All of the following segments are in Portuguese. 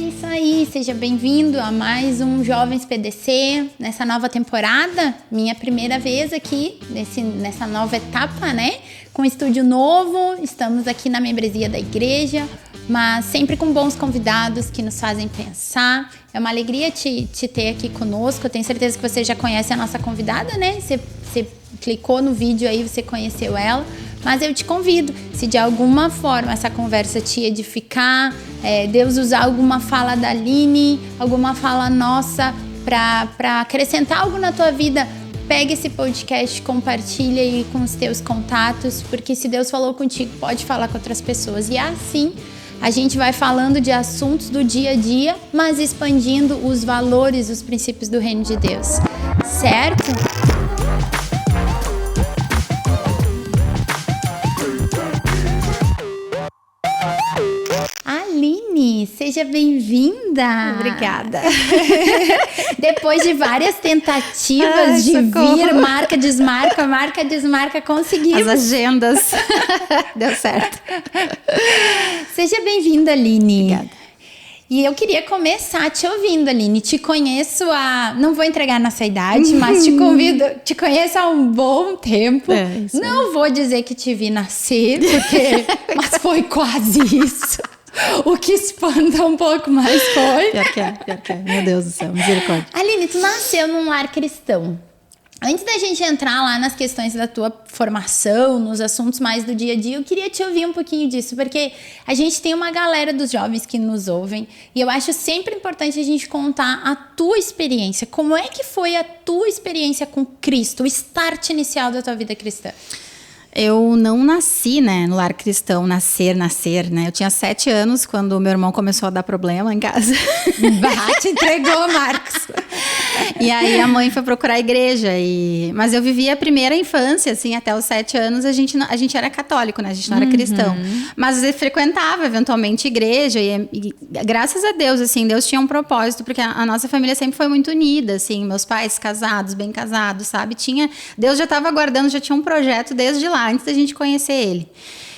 isso aí, seja bem-vindo a mais um Jovens PDC, nessa nova temporada, minha primeira vez aqui, nessa nova etapa, né? Com estúdio novo, estamos aqui na membresia da igreja, mas sempre com bons convidados que nos fazem pensar. É uma alegria te ter aqui conosco, eu tenho certeza que você já conhece a nossa convidada, né? Você clicou no vídeo aí, você conheceu ela. Mas eu te convido, se de alguma forma essa conversa te edificar, Deus usar alguma fala da Aline, alguma fala nossa para acrescentar algo na tua vida, pega esse podcast, compartilha aí com os teus contatos, porque se Deus falou contigo, pode falar com outras pessoas. E assim a gente vai falando de assuntos do dia a dia, mas expandindo os valores, os princípios do reino de Deus, certo? Aline, seja bem-vinda. Obrigada. Depois de várias tentativas de vir, marca, desmarca, conseguimos. As agendas. Deu certo. Seja bem-vinda, Aline. Obrigada. E eu queria começar te ouvindo, Aline. Te conheço não vou entregar nossa idade, mas te conheço há um bom tempo. Não vou dizer que te vi nascer, mas foi quase isso. O que espanta um pouco mais foi. Pior que é. Meu Deus do céu, misericórdia. Aline, tu nasceu num lar cristão. Antes da gente entrar lá nas questões da tua formação, nos assuntos mais do dia a dia, eu queria te ouvir um pouquinho disso, porque a gente tem uma galera dos jovens que nos ouvem e eu acho sempre importante a gente contar a tua experiência. Como é que foi a tua experiência com Cristo, o start inicial da tua vida cristã? Eu não nasci, né, no lar cristão, nascer, né? Eu tinha 7 anos quando meu irmão começou a dar problema em casa. Te entregou, Marcos. E aí a mãe foi procurar a igreja. Mas eu vivi a primeira infância, assim, até os 7 anos a gente era católico, né? A gente não era cristão. Mas eu frequentava eventualmente igreja e graças a Deus, assim, Deus tinha um propósito, porque a nossa família sempre foi muito unida, assim, meus pais casados, bem casados, sabe? Deus já estava aguardando, já tinha um projeto desde lá, antes da gente conhecer ele.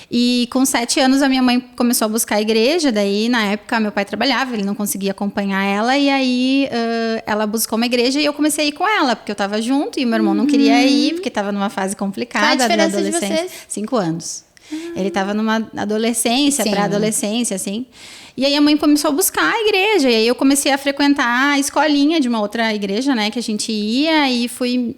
E com 7 anos a minha mãe começou a buscar a igreja, daí na época meu pai trabalhava, ele não conseguia acompanhar ela, e aí ela buscou uma igreja e eu comecei a ir com ela, porque eu estava junto e o meu irmão não queria ir, porque estava numa fase complicada. Qual a diferença da adolescência. de vocês? 5 anos. Ele estava numa adolescência, pré-adolescência, assim. E aí a mãe começou a buscar a igreja. E aí eu comecei a frequentar a escolinha de uma outra igreja, né? Que a gente ia e fui,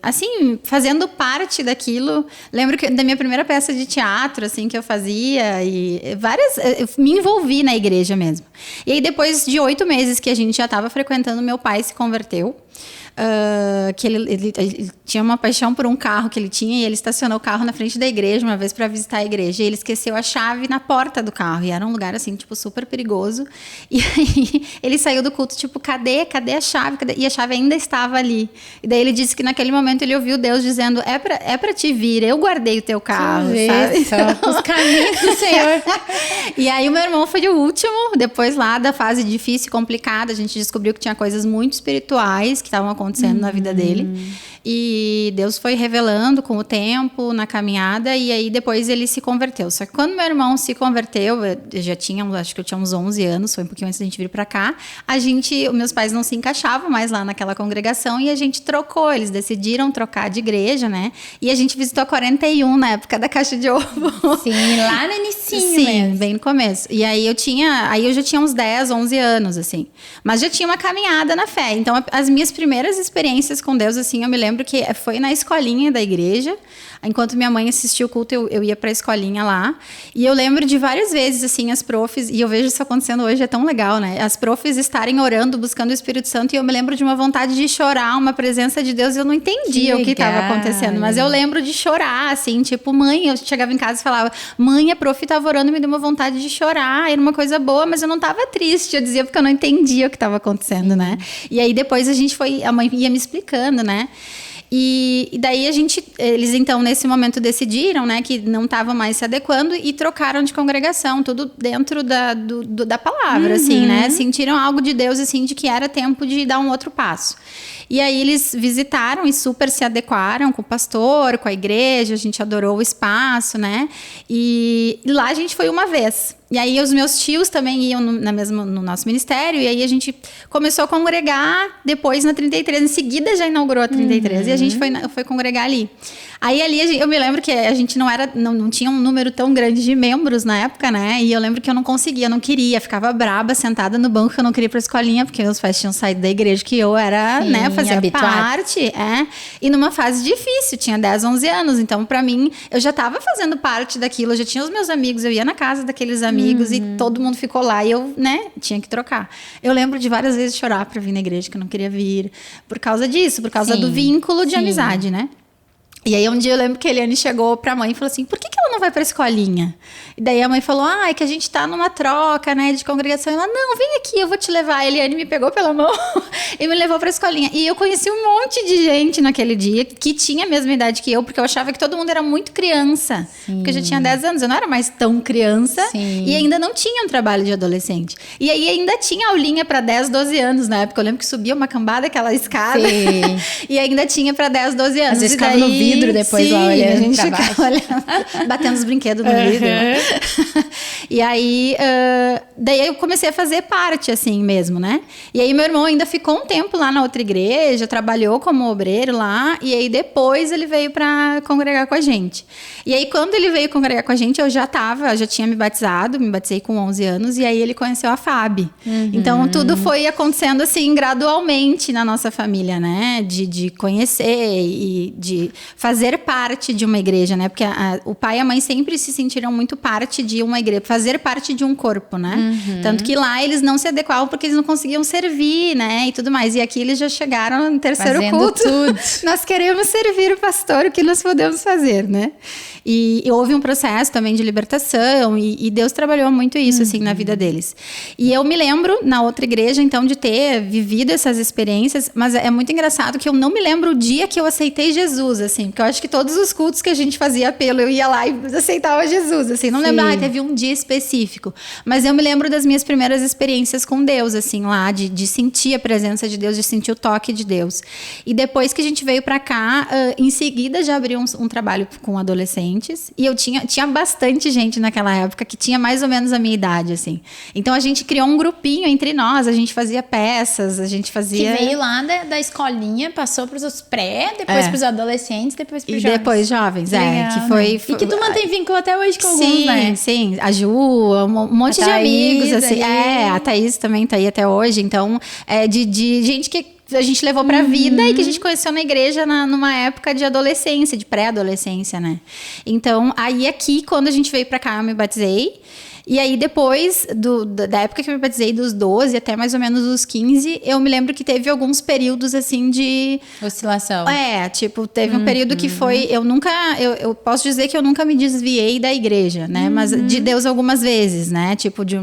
assim, fazendo parte daquilo. Lembro da minha primeira peça de teatro, assim, que eu fazia. E eu me envolvi na igreja mesmo. E aí depois de 8 meses que a gente já estava frequentando, meu pai se converteu. Que ele tinha uma paixão por um carro que ele tinha e ele estacionou o carro na frente da igreja uma vez para visitar a igreja e ele esqueceu a chave na porta do carro e era um lugar assim, tipo, super perigoso e aí ele saiu do culto, tipo, cadê a chave? E a chave ainda estava ali e daí ele disse que naquele momento ele ouviu Deus dizendo, é pra te vir, eu guardei o teu carro, sabe? Só os caminhos do Senhor. E aí o meu irmão foi o último, depois lá da fase difícil e complicada, a gente descobriu que tinha coisas muito espirituais que estavam acontecendo na vida dele. E Deus foi revelando com o tempo, na caminhada, e aí depois ele se converteu. Só que quando meu irmão se converteu, eu já tinha, acho que eu tinha uns 11 anos, foi um pouquinho antes da gente vir pra cá, meus pais não se encaixavam mais lá naquela congregação e a gente trocou, eles decidiram trocar de igreja, né? E a gente visitou a 41 na época da Caixa de Ovo. Sim, lá no inicinho. Sim, mesmo. bem no começo. E aí eu já tinha uns 10, 11 anos, assim. Mas já tinha uma caminhada na fé. Então, as minhas primeiras experiências com Deus, assim, eu me lembro que foi na escolinha da igreja. Enquanto minha mãe assistia o culto, eu ia pra escolinha lá. E eu lembro de várias vezes, assim, as profs, e eu vejo isso acontecendo hoje, é tão legal, né? As profs estarem orando, buscando o Espírito Santo, e eu me lembro de uma vontade de chorar, uma presença de Deus, e eu não entendia o que estava acontecendo. Mas eu lembro de chorar, assim, tipo, mãe, eu chegava em casa e falava, mãe, a prof estava orando e me deu uma vontade de chorar, era uma coisa boa, mas eu não estava triste, eu dizia porque eu não entendia o que estava acontecendo, né? E aí depois a mãe ia me explicando, né? E daí eles então nesse momento decidiram, né, que não estavam mais se adequando e trocaram de congregação, tudo dentro da palavra, assim, né, sentiram algo de Deus, assim, de que era tempo de dar um outro passo. E aí eles visitaram e super se adequaram com o pastor, com a igreja, a gente adorou o espaço, né, e lá a gente foi uma vez. E aí os meus tios também iam no nosso ministério, e aí a gente começou a congregar depois na 33, em seguida já inaugurou a 33, e a gente foi congregar ali. Aí ali eu me lembro que a gente não tinha um número tão grande de membros na época, né? E eu lembro que eu não queria, ficava braba, sentada no banco, que eu não queria ir pra escolinha, porque meus pais tinham saído da igreja que eu era, sim, né, fazia parte, e numa fase difícil, tinha 10, 11 anos, então pra mim, eu já tava fazendo parte daquilo, eu já tinha os meus amigos, eu ia na casa daqueles amigos e todo mundo ficou lá e eu, né, tinha que trocar. Eu lembro de várias vezes chorar pra vir na igreja, que eu não queria vir, por causa disso, por causa do vínculo de amizade, né? E aí um dia eu lembro que a Eliane chegou pra mãe e falou assim, por que ela não vai pra escolinha? E daí a mãe falou, é que a gente tá numa troca, né, de congregação. E ela, não, vem aqui, eu vou te levar. A Eliane me pegou pela mão e me levou pra escolinha. E eu conheci um monte de gente naquele dia que tinha a mesma idade que eu, porque eu achava que todo mundo era muito criança. Sim. Porque eu já tinha 10 anos, eu não era mais tão criança. Sim. E ainda não tinha um trabalho de adolescente. E aí ainda tinha aulinha pra 10, 12 anos na época. Eu lembro que subia uma cambada, aquela escada. Sim. E ainda tinha pra 10, 12 anos. Às vezes ficava no vidro depois, sim, lá olhando, a gente ficava olhando, batendo os brinquedos no vidro. E aí, daí eu comecei a fazer parte, assim mesmo, né? E aí meu irmão ainda ficou um tempo lá na outra igreja, trabalhou como obreiro lá, e aí depois ele veio pra congregar com a gente. E aí quando ele veio congregar com a gente, eu já tinha me batizei com 11 anos, e aí ele conheceu a Fábio. Então tudo foi acontecendo assim, gradualmente na nossa família, né? De conhecer e de fazer parte de uma igreja, né? Porque o pai e a mãe sempre se sentiram muito parte de uma igreja, fazer parte de um corpo, né? Tanto que lá eles não se adequavam porque eles não conseguiam servir, né? E tudo mais. E aqui eles já chegaram no terceiro culto. Tudo. Nós queremos servir o pastor, o que nós podemos fazer, né? E houve um processo também de libertação e Deus trabalhou muito isso, assim, na vida deles. E eu me lembro, na outra igreja, então, de ter vivido essas experiências, mas é muito engraçado que eu não me lembro o dia que eu aceitei Jesus, assim, porque eu acho que todos os cultos que a gente fazia apelo, eu ia lá e aceitava Jesus, assim, não lembro, teve um dia específico, mas eu me lembro das minhas primeiras experiências com Deus, assim, lá, de sentir a presença de Deus, de sentir o toque de Deus. E depois que a gente veio pra cá, em seguida já abri um trabalho com adolescentes, e eu tinha bastante gente naquela época que tinha mais ou menos a minha idade, assim. Então a gente criou um grupinho entre nós, a gente fazia peças, a gente fazia... Que veio lá da escolinha, passou pros pré, depois pros adolescentes, depois pros jovens. E depois jovens, que foi... E que tu mantém vínculo até hoje com alguns, né? Sim, a Ju, um monte de amigos, assim. A Thaís também tá aí até hoje, então, de gente que a gente levou pra vida e que a gente conheceu na igreja numa época de adolescência, de pré-adolescência, né? Então, aí aqui, quando a gente veio pra cá, eu me batizei. E aí, depois da época que eu me batizei, dos 12 até mais ou menos os 15, eu me lembro que teve alguns períodos, assim, de... oscilação. Teve um período que foi... Eu posso dizer que eu nunca me desviei da igreja, né? Mas de Deus algumas vezes, né? Tipo, de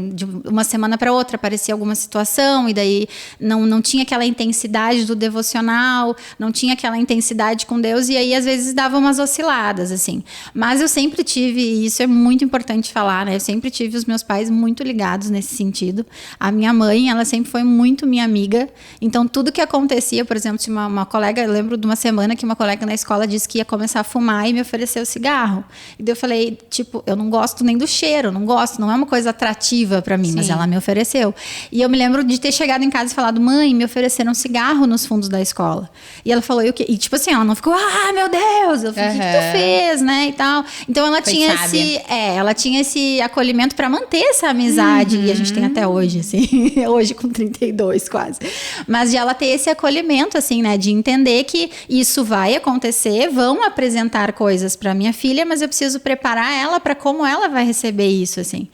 uma semana para outra aparecia alguma situação e daí não tinha aquela intensidade do devocional, não tinha aquela intensidade com Deus e aí, às vezes, dava umas osciladas, assim. Mas eu sempre tive, e isso é muito importante falar, né? Eu sempre tive os meus pais muito ligados nesse sentido. A minha mãe, ela sempre foi muito minha amiga. Então, tudo que acontecia, por exemplo, tinha uma colega, eu lembro de uma semana que uma colega na escola disse que ia começar a fumar e me ofereceu cigarro. E daí eu falei, tipo, eu não gosto nem do cheiro, não é uma coisa atrativa pra mim, mas ela me ofereceu. E eu me lembro de ter chegado em casa e falado, mãe, me ofereceram cigarro nos fundos da escola. E ela falou, e o quê? E tipo assim, ela não ficou, meu Deus, eu falei, o que tu fez, né, e tal. Então, ela tinha esse acolhimento para manter essa amizade, e a gente tem até hoje, assim, hoje com 32 quase. Mas de ela ter esse acolhimento, assim, né, de entender que isso vai acontecer, vão apresentar coisas para minha filha, mas eu preciso preparar ela para como ela vai receber isso, assim.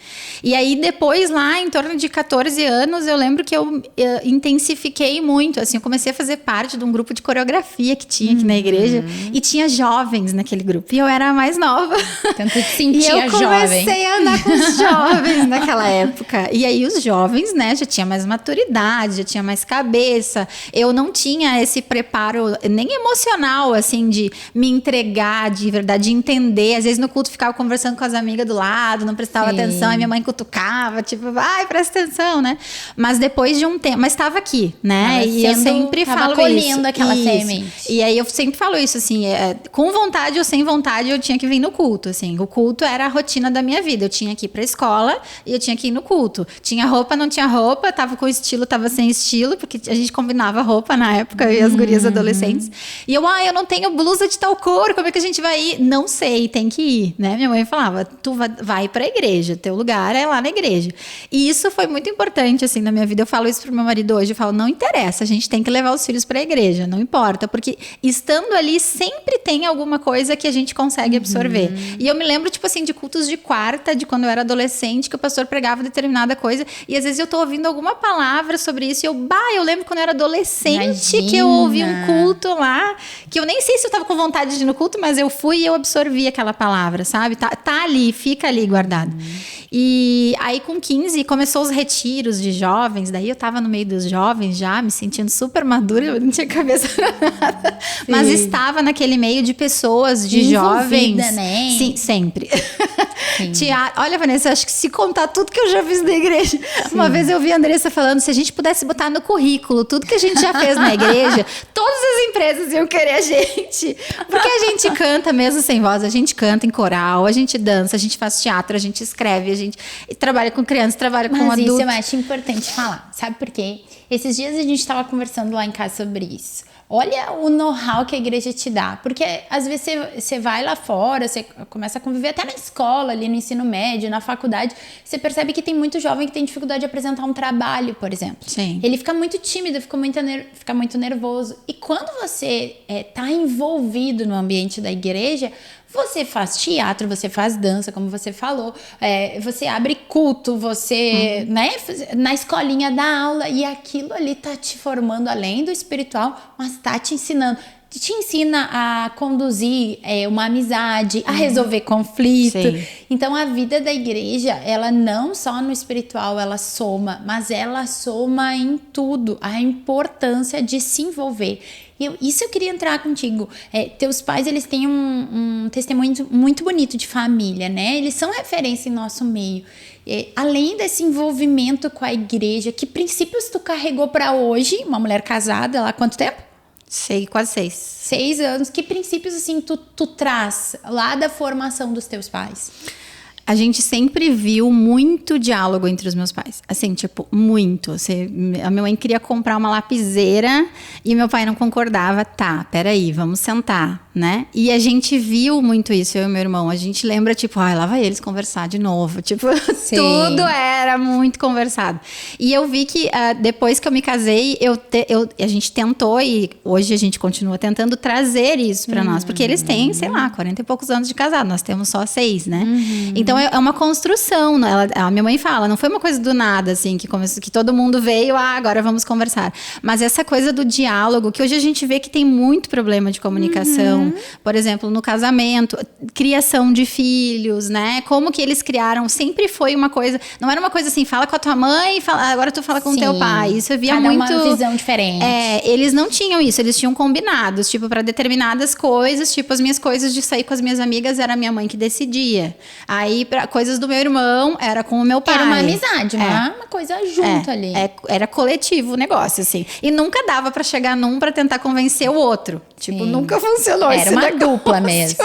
E aí depois lá, em torno de 14 anos, eu lembro que eu intensifiquei muito, assim, eu comecei a fazer parte de um grupo de coreografia que tinha aqui na igreja, e tinha jovens naquele grupo, e eu era a mais nova. Então tu te sentia jovem. E eu comecei a andar com os jovens naquela época. E aí os jovens, né, já tinha mais maturidade, já tinha mais cabeça. Eu não tinha esse preparo nem emocional, assim, de me entregar de verdade, de entender. Às vezes no culto ficava conversando com as amigas do lado, não prestava atenção, e minha mãe cutucava, tipo, vai, presta atenção, né? Mas depois de um tempo, mas estava aqui, né? E eu sempre falo colhendo aquela semente. E aí eu sempre falo isso, assim, com vontade ou sem vontade, eu tinha que vir no culto, assim. O culto era a rotina da minha vida. Eu tinha que ir pra escola, escola e eu tinha que ir no culto. Tinha roupa, não tinha roupa, tava com estilo, tava sem estilo, porque a gente combinava roupa na época, eu e as gurias adolescentes. E eu não tenho blusa de tal cor, como é que a gente vai ir? Não sei, tem que ir, né? Minha mãe falava, tu vai pra igreja, teu lugar é lá na igreja. E isso foi muito importante, assim, na minha vida. Eu falo isso pro meu marido hoje, eu falo, não interessa, a gente tem que levar os filhos pra igreja, não importa, porque estando ali sempre tem alguma coisa que a gente consegue absorver. E eu me lembro, tipo assim, de cultos de quarta, de quando eu era adolescente, que o pastor pregava determinada coisa, e às vezes eu tô ouvindo alguma palavra sobre isso, e eu lembro quando eu era adolescente, que eu ouvi um culto lá, que eu nem sei se eu tava com vontade de ir no culto, mas eu fui e eu absorvi aquela palavra, sabe? Tá ali, fica ali guardado. E aí com 15 começou os retiros de jovens, daí eu tava no meio dos jovens já, me sentindo super madura, eu não tinha cabeça pra nada, mas estava naquele meio de pessoas, de jovens, né? Sim, sempre. Olha, Vanessa, acho que se contar tudo que eu já fiz na igreja, uma vez eu vi a Andressa falando, se a gente pudesse botar no currículo tudo que a gente já fez na igreja, todas as empresas iam querer a gente, porque a gente canta mesmo sem voz, a gente canta em coral, a gente dança, a gente faz teatro, a gente escreve, a gente trabalha com crianças, trabalha com adultos. Mas isso eu acho importante falar, sabe por quê? Esses dias a gente estava conversando lá em casa sobre isso. Olha o know-how que a igreja te dá, porque às vezes você vai lá fora, você começa a conviver até na escola, ali no ensino médio, na faculdade, você percebe que tem muito jovem que tem dificuldade de apresentar um trabalho, por exemplo. Sim. Ele fica muito tímido, fica muito nervoso. E quando você tá envolvido no ambiente da igreja, você faz teatro, você faz dança, como você falou, você abre culto, você, né, na escolinha dá aula, e aquilo ali tá te formando além do espiritual, mas tá te ensinando. Te ensina a conduzir uma amizade, a resolver conflito. Sim. Então, a vida da igreja, ela não só no espiritual, ela soma, mas ela soma em tudo. A importância de se envolver. Isso eu queria entrar contigo. Teus pais, eles têm um testemunho muito bonito de família, né? Eles são referência em nosso meio. Além desse envolvimento com a igreja, que princípios tu carregou para hoje? Uma mulher casada, lá há quanto tempo? Quase 6. 6 anos. Que princípios, assim, tu traz lá da formação dos teus pais? A gente sempre viu muito diálogo entre os meus pais. Assim, tipo, muito. A minha mãe queria comprar uma lapiseira e meu pai não concordava. Tá, peraí, vamos sentar, né? E a gente viu muito isso, eu e meu irmão. A gente lembra, tipo, lá vai eles conversar de novo. Tipo, tudo era muito conversado. E eu vi que depois que eu me casei, a gente tentou, e hoje a gente continua tentando trazer isso pra nós. Porque eles têm, sei lá, 40 e poucos anos de casado. Nós temos só 6, né? Então, é uma construção, né? A minha mãe fala, não foi uma coisa do nada, assim, que todo mundo veio, agora vamos conversar. Mas essa coisa do diálogo, que hoje a gente vê que tem muito problema de comunicação, por exemplo, no casamento, criação de filhos, né? Como que eles criaram, sempre foi uma coisa, não era uma coisa assim, fala com a tua mãe, agora tu fala com o teu pai. Isso eu via muito. Uma visão diferente. Eles não tinham isso, eles tinham combinados, tipo, para determinadas coisas, tipo, as minhas coisas de sair com as minhas amigas era a minha mãe que decidia. Aí, para coisas do meu irmão, era com o meu pai. Era uma amizade, uma coisa junto ali. Era coletivo o negócio, assim. E nunca dava pra chegar pra tentar convencer o outro. Tipo, nunca funcionou esse negócio. Era uma dupla mesmo.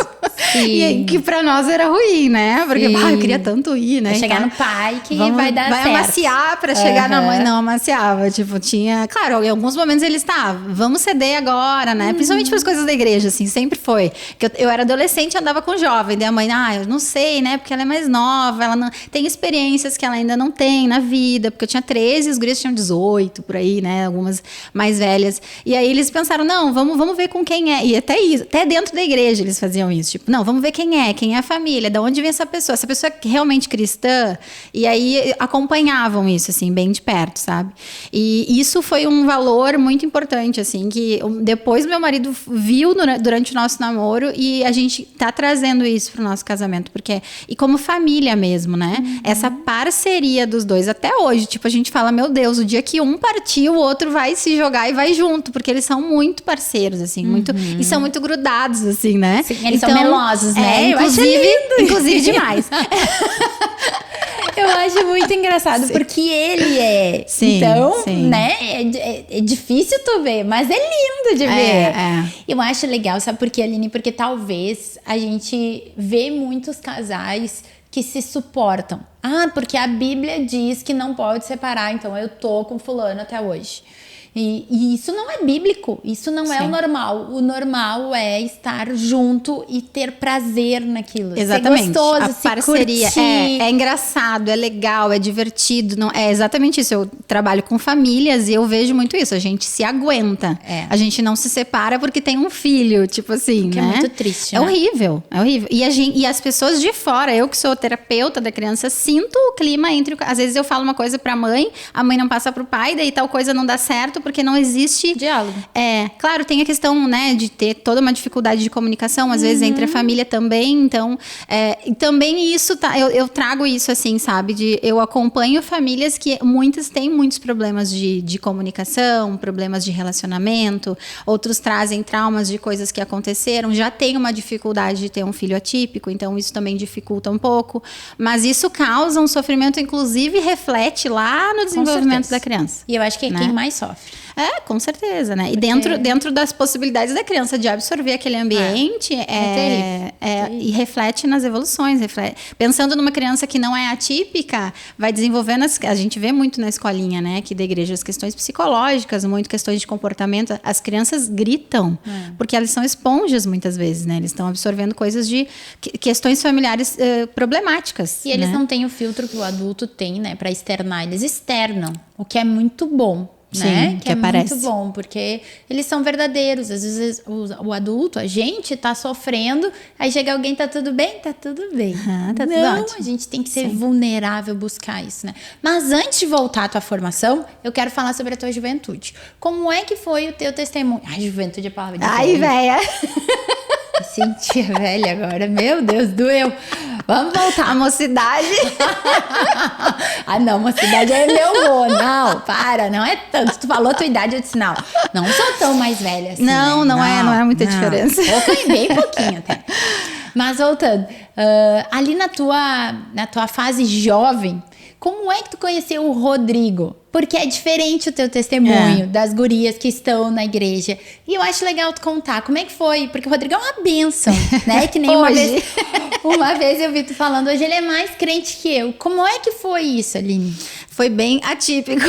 E que pra nós era ruim, né? Porque, eu queria tanto ir, né? Vai chegar no pai que vai dar certo. Vai amaciar pra chegar na mãe. Não amaciava. Tipo, tinha... Claro, em alguns momentos eles vamos ceder agora, né? Principalmente para as coisas da igreja, assim. Sempre foi. Que eu era adolescente e andava com jovem. Daí a mãe, eu não sei, né? Porque ela é mais nova. Ela não tem experiências que ela ainda não tem na vida. Porque eu tinha 13, os gurias tinham 18, por aí, né? Algumas mais velhas. E aí eles pensaram, não, vamos ver com quem é. E até isso, até dentro da igreja eles faziam isso. Tipo, não, vamos ver quem é a família, de onde vem essa pessoa é realmente cristã. E aí acompanhavam isso, assim, bem de perto, sabe? E isso foi um valor muito importante, assim, que depois meu marido viu durante o nosso namoro, e a gente tá trazendo isso pro nosso casamento, e como família mesmo, né? Essa parceria dos dois até hoje, tipo, a gente fala, meu Deus, o dia que um partir, o outro vai se jogar e vai junto, porque eles são muito parceiros, assim, e são muito grudados, assim, né? Sim, eles são melosos, né? Inclusive demais. Eu acho muito engraçado, porque ele é. Sim, então, sim. né? É difícil tu ver, mas é lindo de ver. Eu acho legal, sabe por quê, Aline? Porque talvez a gente vê muitos casais que se suportam. Porque a Bíblia diz que não pode separar, então eu tô com fulano até hoje. E isso não é bíblico, isso não é o normal. O normal é estar junto e ter prazer naquilo. Exatamente. Ser gostoso, a parceria curtir. é engraçado, é legal, é divertido. Não, é exatamente isso. Eu trabalho com famílias e eu vejo muito isso. A gente se aguenta. A gente não se separa porque tem um filho, tipo assim, que né? É muito triste, É né? horrível, é horrível. E as pessoas de fora, eu que sou terapeuta da criança, sinto o clima entre... Às vezes eu falo uma coisa pra mãe, a mãe não passa pro pai, daí tal coisa não dá certo, porque não existe... Diálogo. Claro, tem a questão, né, de ter toda uma dificuldade de comunicação, às vezes entre a família também, então... e também isso, eu trago isso, assim, sabe? Eu acompanho famílias que muitas têm muitos problemas de comunicação, problemas de relacionamento, outros trazem traumas de coisas que aconteceram, já tem uma dificuldade de ter um filho atípico, então isso também dificulta um pouco, mas isso causa um sofrimento, inclusive reflete lá no desenvolvimento da criança. E eu acho que é quem mais sofre. Com certeza, né? E dentro das possibilidades da criança de absorver aquele ambiente, e reflete nas evoluções. Pensando numa criança que não é atípica, vai desenvolvendo, a gente vê muito na escolinha, né, aqui da igreja, as questões psicológicas, muito questões de comportamento. As crianças gritam, porque elas são esponjas muitas vezes, né? Eles estão absorvendo coisas de questões familiares problemáticas. E eles né? não têm o filtro que o adulto tem, né, para externar. Eles externam, o que é muito bom. Né? Sim, que é aparece. muito bom, porque eles são verdadeiros. Às vezes o adulto, a gente tá sofrendo, aí chega alguém, tá tudo bem? Tá tudo bem. Tá tudo Não, ótimo. a gente tem que ser vulnerável, buscar isso, né? Mas antes de voltar à tua formação, eu quero falar sobre a tua juventude. Como é que foi o teu testemunho? Ai, juventude é palavra de Ai, véia! Me senti velha agora, meu Deus, doeu. Vamos voltar. A mocidade. Não, mocidade é meu vô. Não, para, não é tanto. Tu falou a tua idade, eu disse, não sou tão mais velha assim. Não é muita diferença. Bem pouquinho até. Mas voltando, ali na tua fase jovem, como é que tu conheceu o Rodrigo? Porque é diferente o teu testemunho das gurias que estão na igreja. E eu acho legal tu contar. Como é que foi? Porque o Rodrigo é uma bênção, né? Que nem uma vez eu vi tu falando, hoje ele é mais crente que eu. Como é que foi isso, Aline? Foi bem atípico,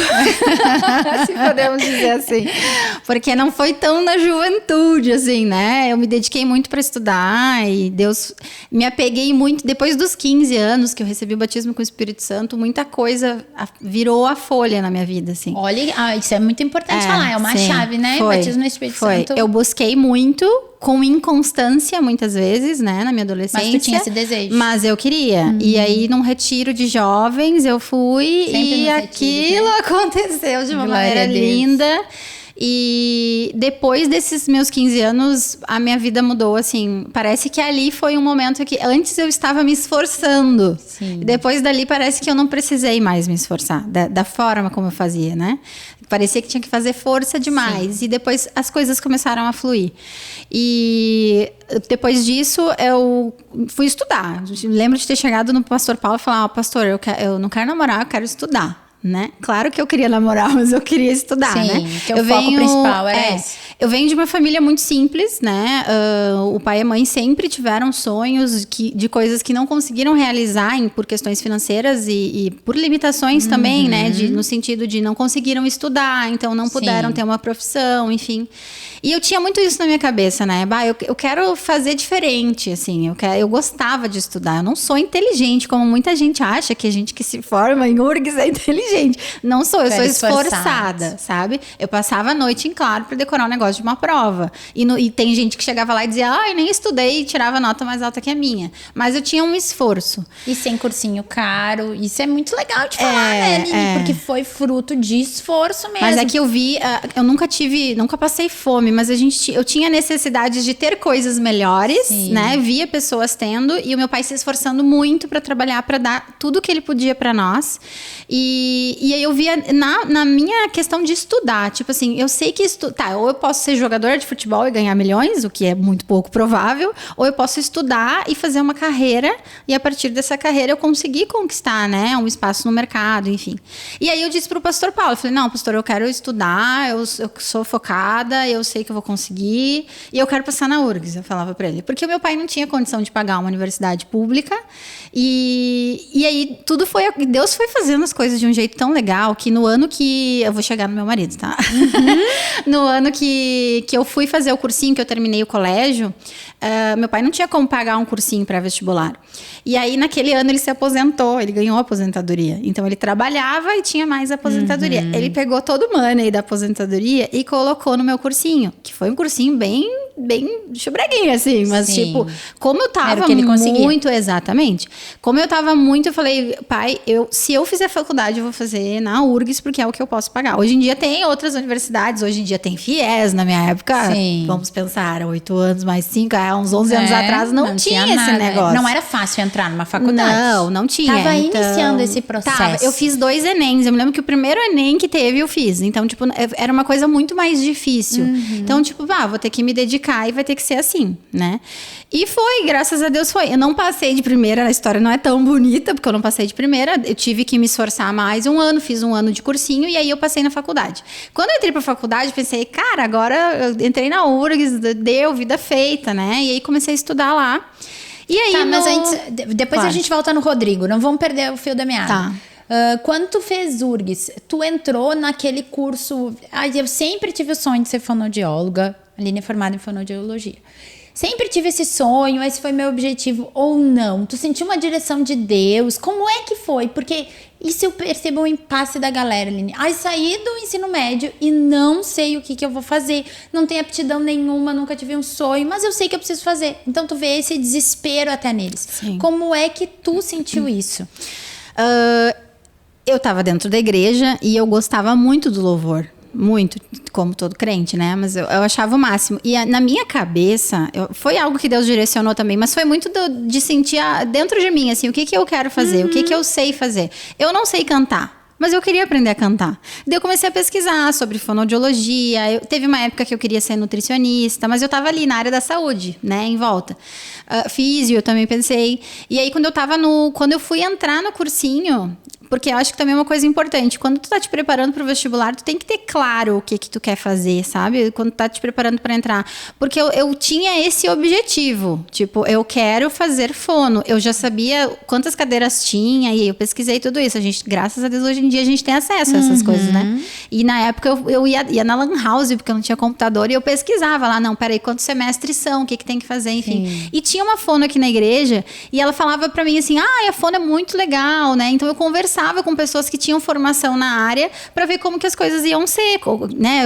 se podemos dizer assim. Porque não foi tão na juventude, assim, né? Eu me dediquei muito para estudar e Deus... Me apeguei muito... Depois dos 15 anos que eu recebi o batismo com o Espírito Santo, muita coisa virou a folha na minha vida, assim. Olha, isso é muito importante falar. É uma chave, né? Batismo no Espírito Santo. Eu busquei muito... com inconstância, muitas vezes, né, na minha adolescência. Mas tu tinha esse desejo. Mas eu queria. E aí, num retiro de jovens, eu fui Sempre e aquilo aconteceu de uma maneira linda. E depois desses meus 15 anos, a minha vida mudou, assim. Parece que ali foi um momento que antes eu estava me esforçando. Sim. E depois dali parece que eu não precisei mais me esforçar, da forma como eu fazia, né? Parecia que tinha que fazer força demais. Sim. E depois as coisas começaram a fluir. E depois disso, eu fui estudar. Lembro de ter chegado no pastor Paulo e falar, pastor, eu não quero namorar, eu quero estudar. Né? Claro que eu queria namorar, mas eu queria estudar, sim, né? Que o foco principal era esse. Eu venho de uma família muito simples, né? O pai e a mãe sempre tiveram sonhos de coisas que não conseguiram realizar por questões financeiras e por limitações também, né? No sentido de não conseguiram estudar, então não puderam ter uma profissão, enfim. E eu tinha muito isso na minha cabeça, né? Eu quero fazer diferente, assim. Eu gostava de estudar. Eu não sou inteligente, como muita gente acha que a gente que se forma em URGS é inteligente. Não sou, eu sou esforçada, sabe? Eu passava a noite em claro para decorar um negócio de uma prova. E tem gente que chegava lá e dizia, eu nem estudei e tirava nota mais alta que a minha. Mas eu tinha um esforço. E sem cursinho caro, isso é muito legal de falar, né, Aline? Porque foi fruto de esforço mesmo. Mas é que eu vi, eu nunca passei fome, mas eu tinha necessidade de ter coisas melhores, né? Via pessoas tendo e o meu pai se esforçando muito para trabalhar, para dar tudo que ele podia para nós. E aí eu via na minha questão de estudar, tipo assim, eu sei que ou eu posso posso ser jogadora de futebol e ganhar milhões, o que é muito pouco provável, ou eu posso estudar e fazer uma carreira, e a partir dessa carreira eu conseguir conquistar, né, um espaço no mercado, enfim. E aí eu disse pro pastor Paulo, eu falei, não, pastor, eu quero estudar, eu sou focada, eu sei que eu vou conseguir, e eu quero passar na URGS, eu falava para ele. Porque o meu pai não tinha condição de pagar uma universidade pública, e aí Deus foi fazendo as coisas de um jeito tão legal, que no ano que... Eu vou chegar no meu marido, tá? No ano que eu fui fazer o cursinho, que eu terminei o colégio, meu pai não tinha como pagar um cursinho pré-vestibular. E aí, naquele ano, ele se aposentou, ele ganhou a aposentadoria. Então, ele trabalhava e tinha mais aposentadoria. Ele pegou todo o money da aposentadoria e colocou no meu cursinho, que foi um cursinho bem chubreguinho, assim. Mas, tipo, como eu tava muito... Exatamente. Como eu tava muito, eu falei, pai, se eu fizer faculdade, eu vou fazer na URGS, porque é o que eu posso pagar. Hoje em dia tem outras universidades, hoje em dia tem FIES, na minha época, vamos pensar, 8 anos mais 5, uns 11 anos atrás, não tinha esse negócio. Não era fácil entrar numa faculdade. Não tinha. Tava iniciando esse processo. Eu fiz 2 Enems, eu me lembro que o primeiro Enem que teve, eu fiz. Então, tipo, era uma coisa muito mais difícil. Então, tipo, vou ter que me dedicar e vai ter que ser assim, né? E foi, graças a Deus foi. Eu não passei de primeira, a história não é tão bonita, porque eu não passei de primeira. Eu tive que me esforçar mais um ano, fiz um ano de cursinho e aí eu passei na faculdade. Quando eu entrei pra faculdade, pensei, cara, agora eu entrei na URGS, deu, vida feita, né? E aí comecei a estudar lá. E aí, mas depois a gente volta no Rodrigo, não vamos perder o fio da meada. Tá. Quando tu fez URGS, tu entrou naquele curso... eu sempre tive o sonho de ser fonoaudióloga, a Aline é formada em fonoaudiologia. Sempre tive esse sonho, esse foi meu objetivo, ou não? Tu sentiu uma direção de Deus? Como é que foi? Porque isso eu percebo um impasse da galera, Aline. Saí do ensino médio e não sei o que eu vou fazer. Não tenho aptidão nenhuma, nunca tive um sonho, mas eu sei que eu preciso fazer. Então tu vê esse desespero até neles. Sim. Como é que tu sentiu isso? Eu estava dentro da igreja e eu gostava muito do louvor. Muito, como todo crente, né? Mas eu achava o máximo. E na minha cabeça, foi algo que Deus direcionou também, mas foi muito de sentir dentro de mim, assim, o que eu quero fazer, o que eu sei fazer. Eu não sei cantar, mas eu queria aprender a cantar. Daí eu comecei a pesquisar sobre fonoaudiologia. Teve uma época que eu queria ser nutricionista, mas eu tava ali na área da saúde, né, em volta. Físio, eu também pensei. E aí, quando eu fui entrar no cursinho... Porque eu acho que também é uma coisa importante. Quando tu tá te preparando pro vestibular, tu tem que ter claro o que tu quer fazer, sabe? Quando tu tá te preparando para entrar. Porque eu tinha esse objetivo. Tipo, eu quero fazer fono. Eu já sabia quantas cadeiras tinha e eu pesquisei tudo isso. Graças a Deus, hoje em dia a gente tem acesso a essas coisas, né? E na época eu ia na Lan House, porque eu não tinha computador, e eu pesquisava lá, não, peraí, quantos semestres são? O que tem que fazer? Enfim. Sim. E tinha uma fono aqui na igreja e ela falava para mim assim, a fono é muito legal, né? Então eu conversava com pessoas que tinham formação na área para ver como que as coisas iam ser, né?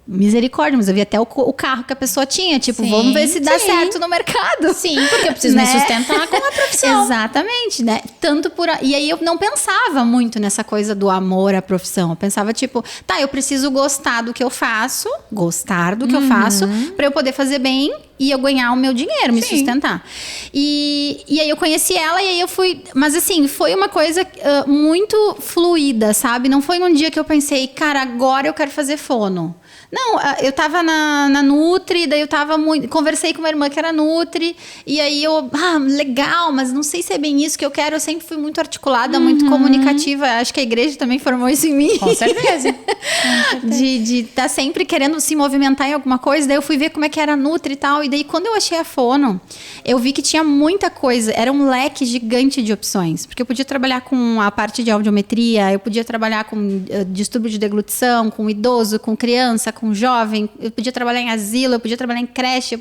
Misericórdia, mas eu vi até o carro que a pessoa tinha. Tipo, vamos ver se dá certo no mercado. Sim, porque eu preciso me sustentar com a profissão. Exatamente, né? E aí eu não pensava muito nessa coisa do amor à profissão. Eu pensava, tipo, eu preciso gostar do que eu faço, para eu poder fazer bem e eu ganhar o meu dinheiro, me sustentar. E aí eu conheci ela e aí eu fui... Mas assim, foi uma coisa muito fluida, sabe? Não foi um dia que eu pensei, cara, agora eu quero fazer fono. Não, eu tava na Nutri, daí eu tava conversei com uma irmã que era Nutri, e aí legal, mas não sei se é bem isso que eu quero. Eu sempre fui muito articulada, muito comunicativa. Acho que a igreja também formou isso em mim. Com certeza. De estar sempre querendo se movimentar em alguma coisa. Daí eu fui ver como é que era a Nutri e tal. E daí quando eu achei a fono, eu vi que tinha muita coisa. Era um leque gigante de opções. Porque eu podia trabalhar com a parte de audiometria, eu podia trabalhar com distúrbio de deglutição, com idoso, com criança, com jovem, eu podia trabalhar em asilo, eu podia trabalhar em creche,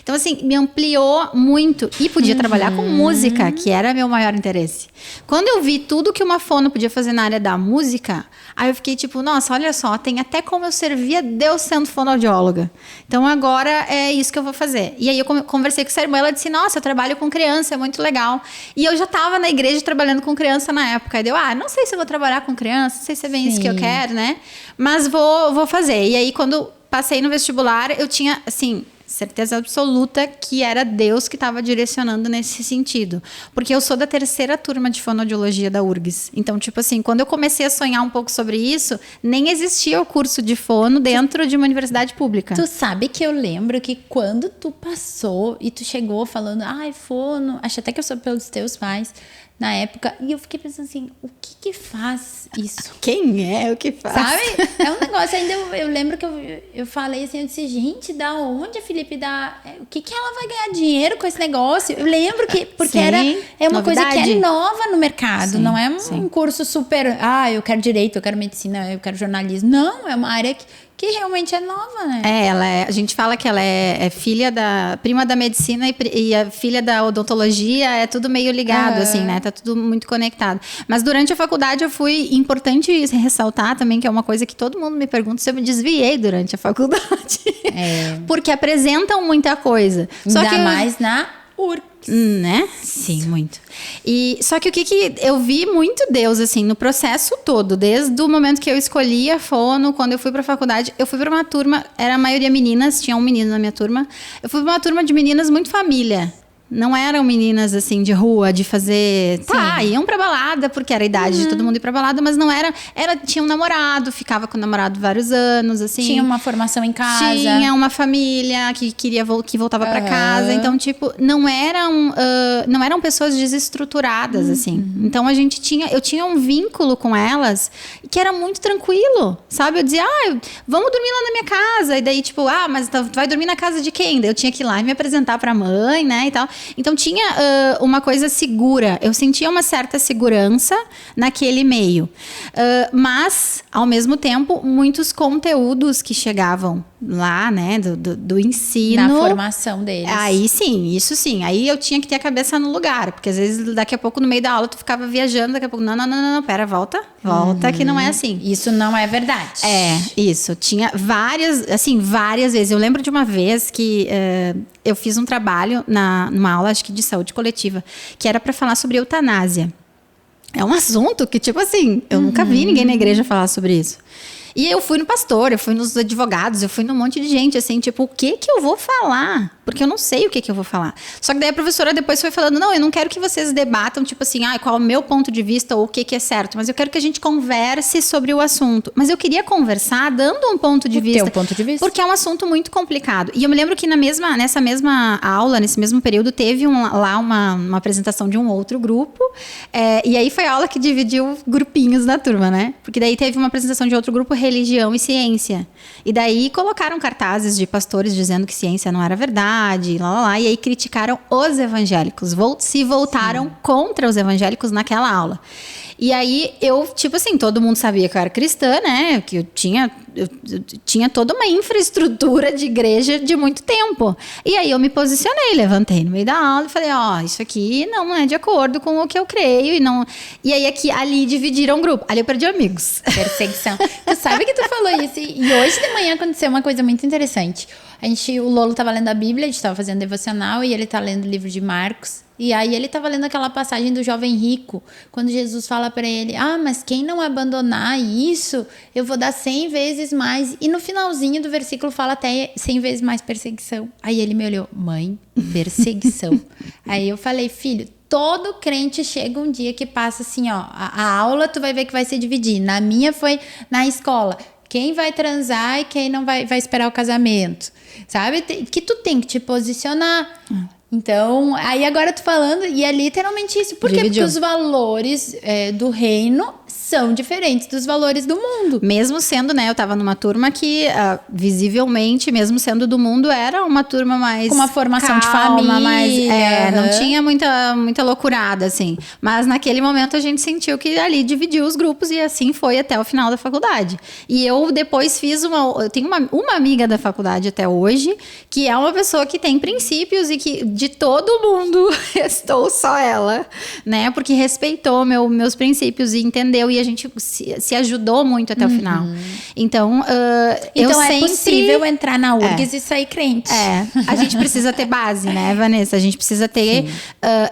Então, assim, me ampliou muito. E podia trabalhar com música, que era meu maior interesse. Quando eu vi tudo que uma fono podia fazer na área da música, aí eu fiquei tipo, nossa, olha só, tem até como eu servia Deus sendo fonoaudióloga. Então, agora é isso que eu vou fazer. E aí eu conversei com essa irmã, ela disse, nossa, eu trabalho com criança, é muito legal. E eu já estava na igreja trabalhando com criança na época. Aí deu, não sei se eu vou trabalhar com criança, não sei se é bem isso que eu quero, né? Mas vou fazer. E aí, quando passei no vestibular, eu tinha, assim, certeza absoluta que era Deus que estava direcionando nesse sentido. Porque eu sou da 3ª turma de fonoaudiologia da URGS. Então, tipo assim, quando eu comecei a sonhar um pouco sobre isso, nem existia o curso de fono dentro de uma universidade pública. Tu sabe que eu lembro que quando tu passou e tu chegou falando, ai, fono, acho até que eu sou pelos teus pais, na época, e eu fiquei pensando assim, o que faz isso? Quem é o que faz? Sabe? É um negócio, ainda eu lembro que eu falei assim, eu disse, gente, da onde a Felipe dá, o que ela vai ganhar dinheiro com esse negócio? Eu lembro que, porque Sim, é uma novidade. coisa que é nova no mercado, Sim, não é sim. um curso super, eu quero direito, eu quero medicina, eu quero jornalismo. Não, é uma área que realmente é nova, né? A gente fala que ela é filha prima da medicina e a filha da odontologia, é tudo meio ligado, assim, né? Tá tudo muito conectado. Mas durante a faculdade importante ressaltar também, que é uma coisa que todo mundo me pergunta se eu me desviei durante a faculdade. Porque apresentam muita coisa. Ainda mais na URGS. Né? Sim, muito. E só que o que eu vi muito Deus, assim, no processo todo, desde o momento que eu escolhi a fono, quando eu fui pra faculdade, eu fui pra uma turma, era a maioria meninas, tinha um menino na minha turma, eu fui pra uma turma de meninas muito família. Não eram meninas, assim, de rua, de fazer... Iam pra balada, porque era a idade de todo mundo ir pra balada, mas não era... Tinha um namorado, ficava com o namorado vários anos, assim. Tinha uma formação em casa. Tinha uma família que voltava pra casa. Então, tipo, não eram pessoas desestruturadas, assim. Então, eu tinha um vínculo com elas que era muito tranquilo, sabe? Eu dizia, vamos dormir lá na minha casa. E daí, tipo, mas tu vai dormir na casa de quem? Daí eu tinha que ir lá e me apresentar pra mãe, né, e tal. Então tinha uma coisa segura, eu sentia uma certa segurança naquele meio, mas ao mesmo tempo muitos conteúdos que chegavam lá, né, do ensino, na formação deles. Aí sim, isso sim, aí eu tinha que ter a cabeça no lugar, porque às vezes daqui a pouco no meio da aula tu ficava viajando, daqui a pouco, não, pera, volta, que não é assim. Isso não é verdade. Isso, tinha várias vezes, eu lembro de uma vez que eu fiz um trabalho numa aula, acho que de saúde coletiva, que era para falar sobre eutanásia. É um assunto que, tipo assim, eu nunca vi ninguém na igreja falar sobre isso. E eu fui no pastor, eu fui nos advogados, eu fui num monte de gente, assim, tipo, o que eu vou falar? Porque eu não sei o que eu vou falar. Só que daí a professora depois foi falando, não, eu não quero que vocês debatam, tipo assim, qual é o meu ponto de vista ou o que é certo, mas eu quero que a gente converse sobre o assunto. Mas eu queria conversar dando um ponto de vista. Teu ponto de vista. Porque é um assunto muito complicado. E eu me lembro que nessa mesma aula, nesse mesmo período, teve lá uma apresentação de um outro grupo, e aí foi a aula que dividiu grupinhos na turma, né? Porque daí teve uma apresentação de outro grupo, religião e ciência. E daí colocaram cartazes de pastores dizendo que ciência não era verdade, e aí criticaram os evangélicos, se voltaram contra os evangélicos naquela aula. E aí eu, tipo assim, todo mundo sabia que eu era cristã, né? Que eu tinha toda uma infraestrutura de igreja de muito tempo. E aí eu me posicionei, levantei no meio da aula e falei, isso aqui não é de acordo com o que eu creio. E aí ali dividiram o grupo. Ali eu perdi amigos. Perseguição. Tu sabe que tu falou isso. E hoje de manhã aconteceu uma coisa muito interessante. O Lolo tava lendo a Bíblia, a gente tava fazendo devocional e ele tá lendo o livro de Marcos. E aí ele tava lendo aquela passagem do jovem rico, quando Jesus fala para ele, mas quem não abandonar isso, eu vou dar 100 vezes mais. E no finalzinho do versículo fala até 100 vezes mais perseguição. Aí ele me olhou, mãe, perseguição. Aí eu falei, filho, todo crente chega um dia que passa assim, a aula tu vai ver que vai se dividir. Na minha foi na escola. Quem vai transar e quem não vai esperar o casamento. Sabe? Que tu tem que te posicionar. Então, aí agora eu tô falando, e é literalmente isso. Por quê? Porque os valores do reino são diferentes dos valores do mundo. Mesmo sendo, né, eu tava numa turma que visivelmente, mesmo sendo do mundo, era uma turma mais... Com uma formação calma, de família. Mais, não tinha muita loucurada, assim. Mas naquele momento a gente sentiu que ali dividiu os grupos e assim foi até o final da faculdade. E eu depois eu tenho uma amiga da faculdade até hoje, que é uma pessoa que tem princípios e que de todo mundo restou só ela, né? Porque respeitou meus princípios e entendeu, e a gente se ajudou muito até o final. Então, eu sempre... possível entrar na URGS e sair crente. A gente precisa ter base, né, Vanessa? A gente precisa ter...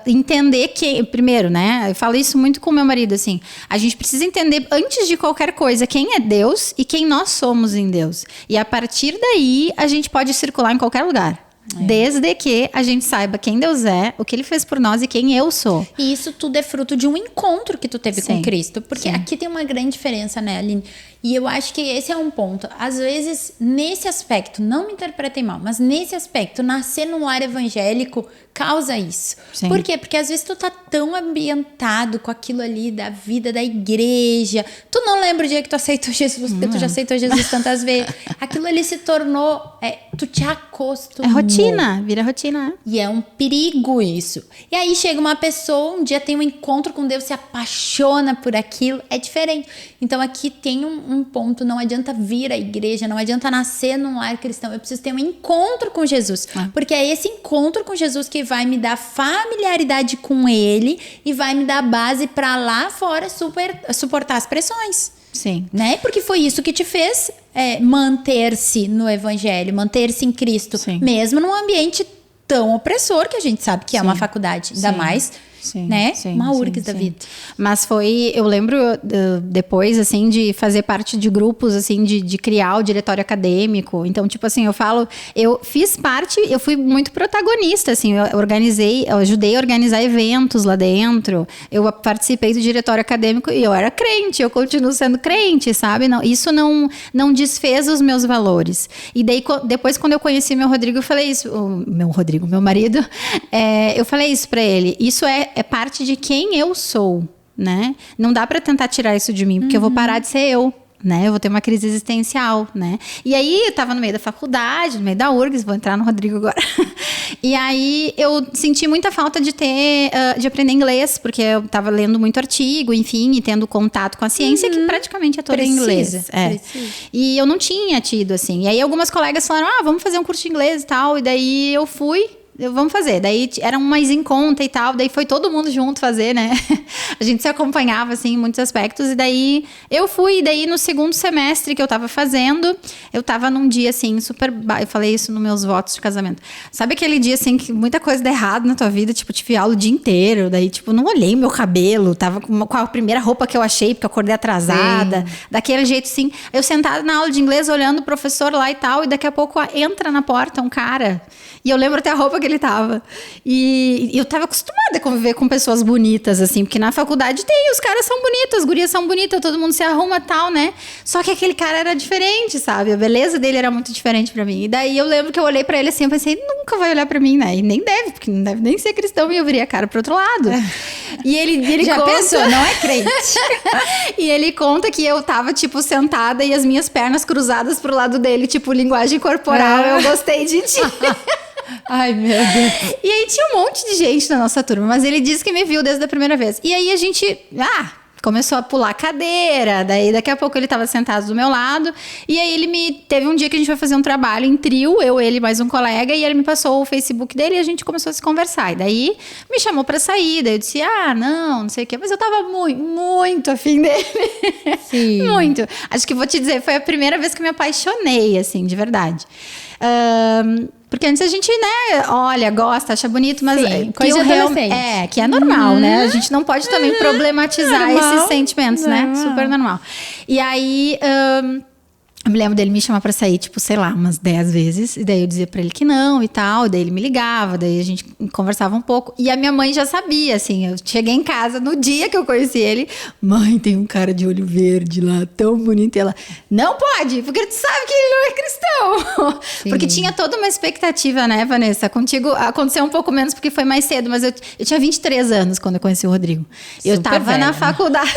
entender que... Primeiro, né? Eu falo isso muito com meu marido, assim. A gente precisa entender, antes de qualquer coisa, quem é Deus e quem nós somos em Deus. E a partir daí, a gente pode circular em qualquer lugar. Desde que a gente saiba quem Deus é, o que Ele fez por nós e quem eu sou. E isso tudo é fruto de um encontro que tu teve Sim. com Cristo. Porque Sim. aqui tem uma grande diferença, né, Aline? E eu acho que esse é um ponto. Às vezes, nesse aspecto, não me interpretem mal, mas nesse aspecto, nascer num lar evangélico causa isso. Sim. Por quê? Porque às vezes tu tá tão ambientado com aquilo ali da vida da igreja. Tu não lembra o dia que tu aceitou Jesus, porque tu já aceitou Jesus tantas vezes. Aquilo ali se tornou... tu te acostumou. É rotina, vira rotina. E é um perigo isso. E aí chega uma pessoa, um dia tem um encontro com Deus, se apaixona por aquilo, é diferente. Então aqui tem um ponto, não adianta vir à igreja, não adianta nascer num lar cristão, eu preciso ter um encontro com Jesus. Porque é esse encontro com Jesus que vai me dar familiaridade com Ele e vai me dar base para lá fora suportar as pressões. Sim. Né? Porque foi isso que te fez manter-se no evangelho, manter-se em Cristo, Sim. mesmo num ambiente tão opressor que a gente sabe que é uma faculdade, ainda mais, né? Uma URGS da vida. Mas eu lembro depois, assim, de fazer parte de grupos, assim, de criar o diretório acadêmico. Então, tipo assim, eu fiz parte, eu fui muito protagonista, assim, eu ajudei a organizar eventos lá dentro, eu participei do diretório acadêmico e eu era crente, eu continuo sendo crente, sabe? Não, isso não desfez os meus valores. E daí, depois, quando eu conheci meu Rodrigo, eu falei isso, meu marido, eu falei isso pra ele, isso é parte de quem eu sou, né? Não dá pra tentar tirar isso de mim, porque eu vou parar de ser eu, né? Eu vou ter uma crise existencial, né? E aí, eu tava no meio da faculdade, no meio da URGS, vou entrar no Rodrigo agora. E aí, eu senti muita falta de aprender inglês, porque eu tava lendo muito artigo, enfim, e tendo contato com a ciência, que praticamente é toda em inglês. Precisa. E eu não tinha tido, assim. E aí, algumas colegas falaram, vamos fazer um curso de inglês e tal. E daí, eu fui. Vamos fazer. Daí eram mais em conta e tal. Daí foi todo mundo junto fazer, né? A gente se acompanhava, assim, em muitos aspectos. E daí eu fui. E daí no segundo semestre que eu tava fazendo, eu tava num dia, assim, super... Eu falei isso nos meus votos de casamento. Sabe aquele dia, assim, que muita coisa dá errado na tua vida? Tipo, tive aula o dia inteiro. Daí, tipo, não olhei meu cabelo. Tava com a primeira roupa que eu achei, porque eu acordei atrasada. Sim. Daquele jeito, assim. Eu sentada na aula de inglês, olhando o professor lá e tal. E daqui a pouco entra na porta um cara. E eu lembro até a roupa que ele tava. E eu tava acostumada a conviver com pessoas bonitas, assim, porque na faculdade os caras são bonitos, as gurias são bonitas, todo mundo se arruma e tal, né? Só que aquele cara era diferente, sabe? A beleza dele era muito diferente pra mim. E daí eu lembro que eu olhei pra ele assim, eu pensei, nunca vai olhar pra mim, né? E nem deve, porque não deve nem ser cristão, e eu virei a cara pro outro lado. E ele já conta... pensou, não é crente. E ele conta que eu tava, tipo, sentada e as minhas pernas cruzadas pro lado dele, tipo, linguagem corporal, eu gostei de ti. Ai, meu Deus. E aí tinha um monte de gente na nossa turma, mas ele disse que me viu desde a primeira vez. E aí a gente, começou a pular a cadeira, daí daqui a pouco ele tava sentado do meu lado, e aí teve um dia que a gente foi fazer um trabalho em trio, eu, ele mais um colega, e ele me passou o Facebook dele e a gente começou a se conversar. E daí me chamou pra sair, daí eu disse, não sei o quê, mas eu tava muito, muito afim dele. Sim. Muito. Acho que vou te dizer, foi a primeira vez que eu me apaixonei, assim, de verdade. Porque antes a gente, né, olha, gosta, acha bonito, mas sim, coisa de adolescente. Que é normal, né? A gente não pode também problematizar esses sentimentos, né? Super normal. E aí, eu me lembro dele me chamar pra sair, tipo, sei lá, umas 10 vezes. E daí eu dizia pra ele que não e tal. E daí ele me ligava, daí a gente conversava um pouco. E a minha mãe já sabia, assim. Eu cheguei em casa no dia que eu conheci ele. Mãe, tem um cara de olho verde lá, tão bonito. E ela, não pode, porque tu sabe que ele não é cristão. Sim. Porque tinha toda uma expectativa, né, Vanessa? Contigo aconteceu um pouco menos porque foi mais cedo. Mas eu tinha 23 anos quando eu conheci o Rodrigo. Eu tava na faculdade.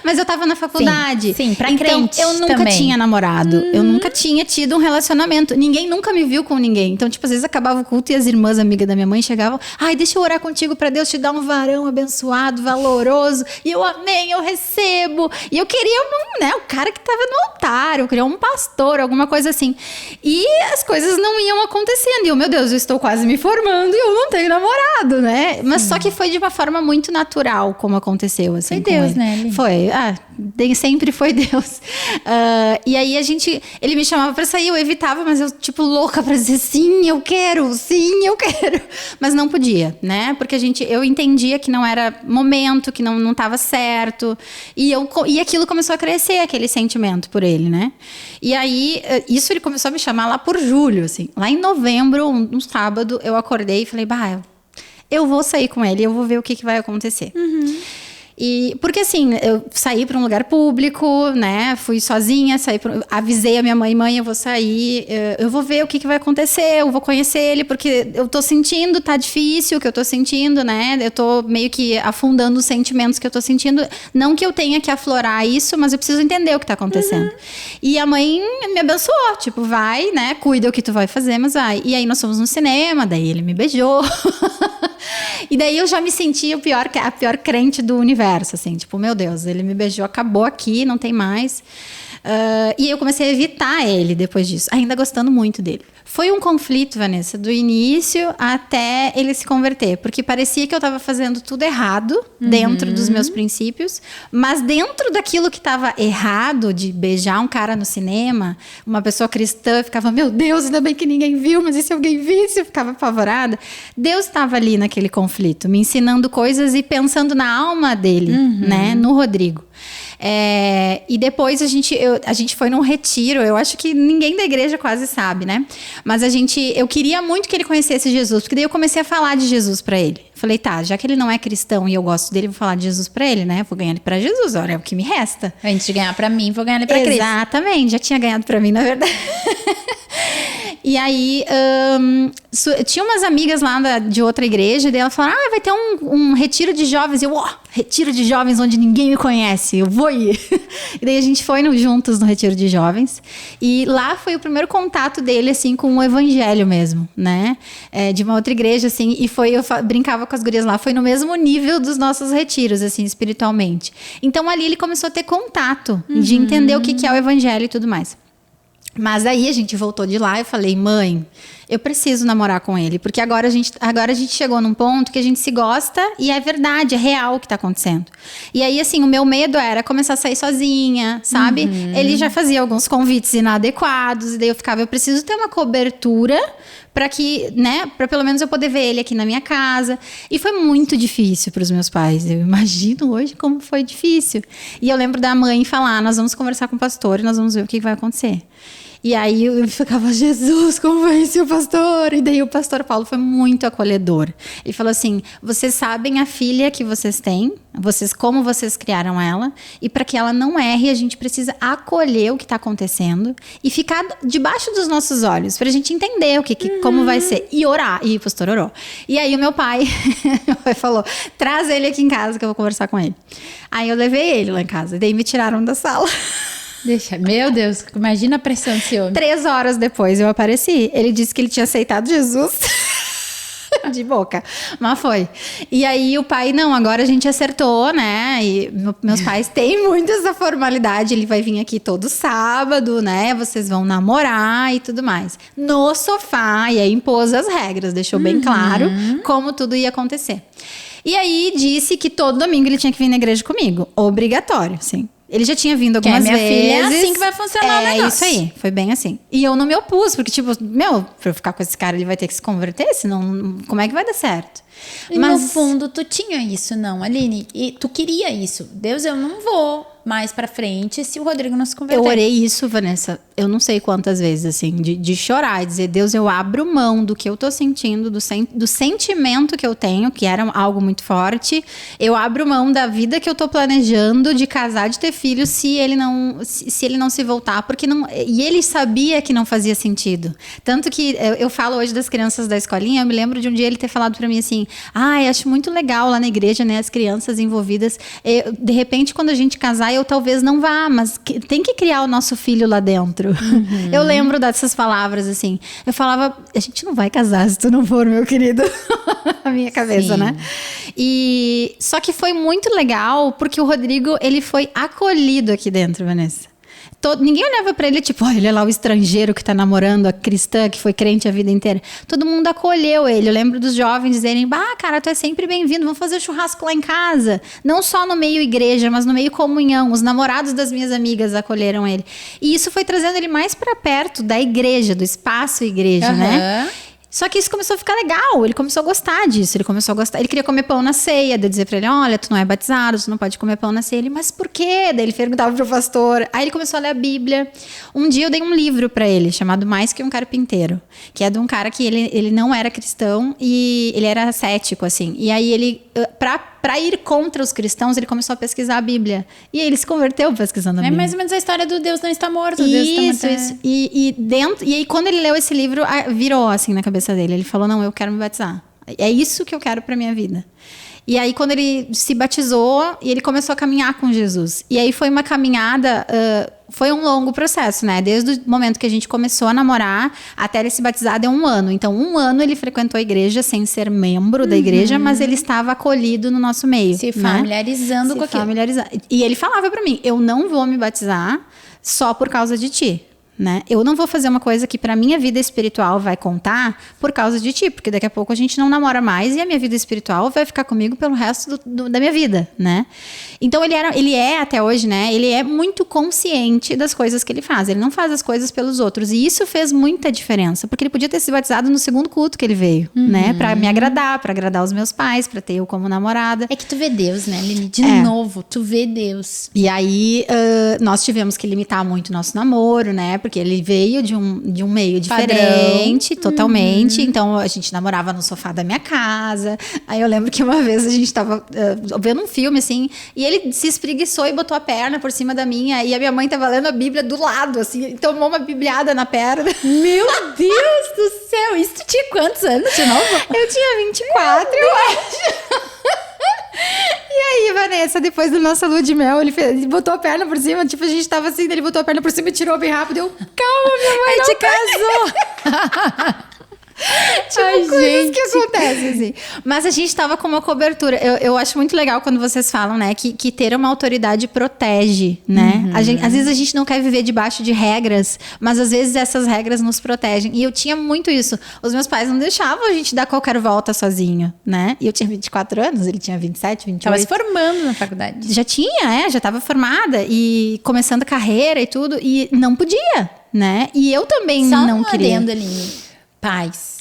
Mas eu tava na faculdade. Sim, pra então, crente eu nunca também. tinha namorado. Eu nunca tinha tido um relacionamento. Ninguém nunca me viu com ninguém. Então, tipo, às vezes acabava o culto e as irmãs amigas da minha mãe chegavam. Ai, deixa eu orar contigo pra Deus te dar um varão abençoado, valoroso. E eu amei, eu recebo. E eu queria o cara que tava no altar. Eu queria um pastor, alguma coisa assim. E as coisas não iam acontecendo. E eu, meu Deus, eu estou quase me formando e eu não tenho namorado, né? Mas só que foi de uma forma muito natural como aconteceu, assim. Foi Deus, né, Eli? Foi. Sempre foi Deus. E aí ele me chamava pra sair, eu evitava, mas eu, tipo, louca pra dizer sim, eu quero. Mas não podia, né? Porque eu entendia que não era momento, que não tava certo. E aquilo começou a crescer, aquele sentimento por ele, né? E aí, isso ele começou a me chamar lá por julho, assim. Lá em novembro, um sábado, eu acordei e falei, eu vou sair com ele, eu vou ver o que vai acontecer. Porque assim, eu saí para um lugar público, né? Fui sozinha, avisei a minha mãe, eu vou sair, eu vou ver o que vai acontecer, eu vou conhecer ele, porque eu tô sentindo, tá difícil o que eu tô sentindo, né? Eu tô meio que afundando os sentimentos que eu tô sentindo. Não que eu tenha que aflorar isso, mas eu preciso entender o que tá acontecendo. E a mãe me abençoou, tipo, vai, né? Cuida o que tu vai fazer, mas vai. E aí nós fomos no cinema, daí ele me beijou. E daí eu já me senti a pior crente do universo, assim, tipo, meu Deus, ele me beijou, acabou aqui, não tem mais. E eu comecei a evitar ele depois disso, ainda gostando muito dele. Foi um conflito, Vanessa, do início até ele se converter, porque parecia que eu estava fazendo tudo errado dentro dos meus princípios, mas dentro daquilo que estava errado, de beijar um cara no cinema, uma pessoa cristã, eu ficava, meu Deus, ainda bem que ninguém viu, mas e se alguém visse? Eu ficava apavorada. Deus estava ali naquele conflito, me ensinando coisas e pensando na alma dele, né, no Rodrigo. E depois a gente foi num retiro. Eu acho que ninguém da igreja quase sabe, né? Mas eu queria muito que ele conhecesse Jesus, porque daí eu comecei a falar de Jesus pra ele. Falei, tá, já que ele não é cristão e eu gosto dele, vou falar de Jesus pra ele, né? Vou ganhar ele pra Jesus, olha, é o que me resta. Antes de ganhar pra mim, vou ganhar ele pra Cristo. Exatamente, já tinha ganhado pra mim, na verdade. E aí, tinha umas amigas lá de outra igreja, e daí ela falou, vai ter um retiro de jovens. E eu, retiro de jovens onde ninguém me conhece, eu vou ir. E daí a gente foi juntos no retiro de jovens. E lá foi o primeiro contato dele, assim, com o evangelho mesmo, né? De uma outra igreja, assim, e eu brincava com as gurias lá, foi no mesmo nível dos nossos retiros, assim, espiritualmente. Então ali ele começou a ter contato, de entender o que é o evangelho e tudo mais. Mas aí a gente voltou de lá e eu falei, mãe, eu preciso namorar com ele, porque agora a gente chegou num ponto que a gente se gosta e é verdade, é real o que tá acontecendo. E aí, assim, o meu medo era começar a sair sozinha, sabe? Ele já fazia alguns convites inadequados, e daí eu preciso ter uma cobertura para que, né, para pelo menos eu poder ver ele aqui na minha casa. E foi muito difícil para os meus pais. Eu imagino hoje como foi difícil. E eu lembro da mãe falar, nós vamos conversar com o pastor e nós vamos ver o que vai acontecer. E aí eu ficava, Jesus, convence o pastor. E daí o pastor Paulo foi muito acolhedor. Ele falou assim, vocês sabem a filha que vocês têm, como vocês criaram ela, e para que ela não erre, a gente precisa acolher o que está acontecendo e ficar debaixo dos nossos olhos, para a gente entender como vai ser. E orar. E o pastor orou. E aí o meu pai falou, traz ele aqui em casa que eu vou conversar com ele. Aí eu levei ele lá em casa, e daí me tiraram da sala. Meu Deus, imagina a pressão desse homem. 3 horas depois eu apareci. Ele disse que ele tinha aceitado Jesus. De boca. Mas foi. E aí o pai, não, agora a gente acertou, né? E meus pais têm muito essa formalidade. Ele vai vir aqui todo sábado, né? Vocês vão namorar e tudo mais. No sofá. E aí impôs as regras. Deixou bem claro como tudo ia acontecer. E aí disse que todo domingo ele tinha que vir na igreja comigo. Obrigatório, sim. Ele já tinha vindo algumas vezes. Filha, é assim que vai funcionar o negócio. É isso aí, foi bem assim. E eu não me opus, porque tipo, pra eu ficar com esse cara, ele vai ter que se converter, senão como é que vai dar certo? Mas no fundo, tu tinha isso, não, Aline? E tu queria isso. Deus, eu não vou mais pra frente se o Rodrigo não se converter. Eu orei isso, Vanessa, eu não sei quantas vezes, assim, de chorar e dizer, Deus, eu abro mão do que eu tô sentindo, do sentimento que eu tenho, que era algo muito forte. Eu abro mão da vida que eu tô planejando de casar, de ter filhos, se ele não se voltar, porque não. E ele sabia que não fazia sentido. Tanto que eu falo hoje das crianças da escolinha, eu me lembro de um dia ele ter falado pra mim assim, acho muito legal lá na igreja, né, as crianças envolvidas. De repente, quando a gente casar, eu talvez não vá, mas tem que criar o nosso filho lá dentro. Eu lembro dessas palavras, assim. Eu falava, a gente não vai casar se tu não for, meu querido. A minha cabeça, né? E só que foi muito legal, porque o Rodrigo, ele foi acolhido aqui dentro, Vanessa. Ninguém olhava pra ele tipo, olha lá o estrangeiro que tá namorando a cristã, que foi crente a vida inteira. Todo mundo acolheu ele. Eu lembro dos jovens dizerem, cara, tu é sempre bem-vindo, vamos fazer churrasco lá em casa. Não só no meio igreja, mas no meio comunhão. Os namorados das minhas amigas acolheram ele. E isso foi trazendo ele mais pra perto da igreja, do espaço igreja, né? Só que isso começou a ficar legal, ele começou a gostar disso, ele queria comer pão na ceia, daí eu dizia pra ele, olha, tu não é batizado, tu não pode comer pão na ceia. Ele, mas por quê? Daí ele perguntava pro pastor, aí ele começou a ler a Bíblia. Um dia eu dei um livro pra ele, chamado Mais Que Um Carpinteiro, que é de um cara que ele não era cristão e ele era cético, assim, e aí ele, pra ir contra os cristãos, ele começou a pesquisar a Bíblia. E aí ele se converteu pesquisando a Bíblia. É mais ou menos a história do Deus não está morto. Deus está isso. E aí, quando ele leu esse livro, virou assim na cabeça dele. Ele falou, não, eu quero me batizar. É isso que eu quero pra minha vida. E aí, quando ele se batizou, ele começou a caminhar com Jesus. E aí foi uma caminhada... foi um longo processo, né? Desde o momento que a gente começou a namorar até ele se batizar deu 1 ano. Então, 1 ano ele frequentou a igreja sem ser membro da igreja, mas ele estava acolhido no nosso meio. Se familiarizando com aquilo. E ele falava pra mim, eu não vou me batizar só por causa de ti. Né? Eu não vou fazer uma coisa que pra minha vida espiritual vai contar por causa de ti, porque daqui a pouco a gente não namora mais e a minha vida espiritual vai ficar comigo pelo resto da minha vida, né? Então ele é até hoje, né? Ele é muito consciente das coisas que ele faz. Ele não faz as coisas pelos outros e isso fez muita diferença, porque ele podia ter se batizado no segundo culto que ele veio, né? Pra me agradar, pra agradar os meus pais, pra ter eu como namorada. É que tu vê Deus, né, Aline? De novo, tu vê Deus. E aí nós tivemos que limitar muito o nosso namoro, né? Porque ele veio de um meio diferente, totalmente. Então, a gente namorava no sofá da minha casa. Aí eu lembro que uma vez a gente tava vendo um filme, assim, e ele se espreguiçou e botou a perna por cima da minha. E a minha mãe tava lendo a Bíblia do lado, assim, e tomou uma bibliada na perna. Meu Deus do céu! Isso tu tinha quantos anos de novo? Eu tinha 24, eu acho. E aí, Vanessa, depois da nossa lua de mel, ele botou a perna por cima, tipo, a gente tava assim, ele botou a perna por cima e tirou bem rápido. Eu, calma, minha mãe não casou! Tipo, ai, coisas gente. Que acontecem, assim. Mas a gente tava com uma cobertura. Eu acho muito legal quando vocês falam, né, que ter uma autoridade protege, né? Às vezes a gente não quer viver debaixo de regras, mas às vezes essas regras nos protegem. E eu tinha muito isso. Os meus pais não deixavam a gente dar qualquer volta sozinho, né? E eu tinha 24 anos, ele tinha 27, 28. Tava se formando na faculdade. Já tinha, já tava formada e começando a carreira e tudo. E não podia, né? E eu também não queria. Aline. Pais,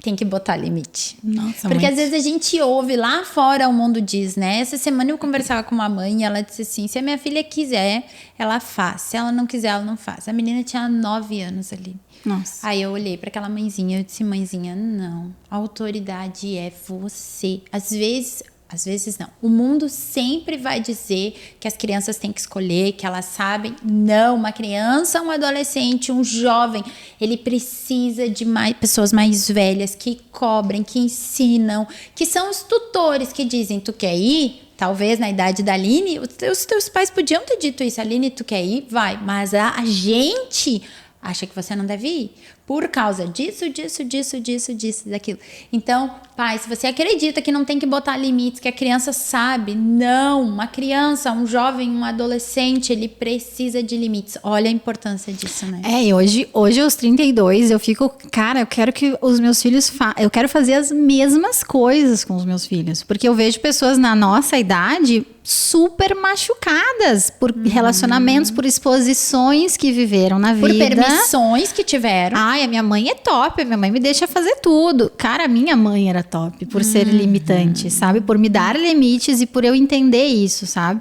tem que botar limite. Nossa, porque às vezes a gente ouve lá fora, o mundo diz, né? Essa semana eu conversava com uma mãe e ela disse assim, se a minha filha quiser, ela faz. Se ela não quiser, ela não faz. A menina tinha 9 anos ali. Nossa. Aí eu olhei para aquela mãezinha, eu disse, mãezinha, não. A autoridade é você. Às vezes não. O mundo sempre vai dizer que as crianças têm que escolher, que elas sabem. Não, uma criança, um adolescente, um jovem, ele precisa de pessoas mais velhas que cobrem, que ensinam, que são os tutores que dizem, tu quer ir? Talvez na idade da Aline, os teus pais podiam ter dito isso. Aline, tu quer ir? Vai. Mas a gente acha que você não deve ir. Por causa disso, daquilo. Então, pai, se você acredita que não tem que botar limites, que a criança sabe, não. Uma criança, um jovem, um adolescente, ele precisa de limites. Olha a importância disso, né? E hoje aos 32, eu fico... Cara, eu quero que os meus filhos... Eu quero fazer as mesmas coisas com os meus filhos. Porque eu vejo pessoas na nossa idade super machucadas por relacionamentos, por exposições que viveram na vida. Por permissões que tiveram. Ai, a minha mãe é top, a minha mãe me deixa fazer tudo. Cara, a minha mãe era top por ser limitante, sabe? Por me dar limites e por eu entender isso, sabe?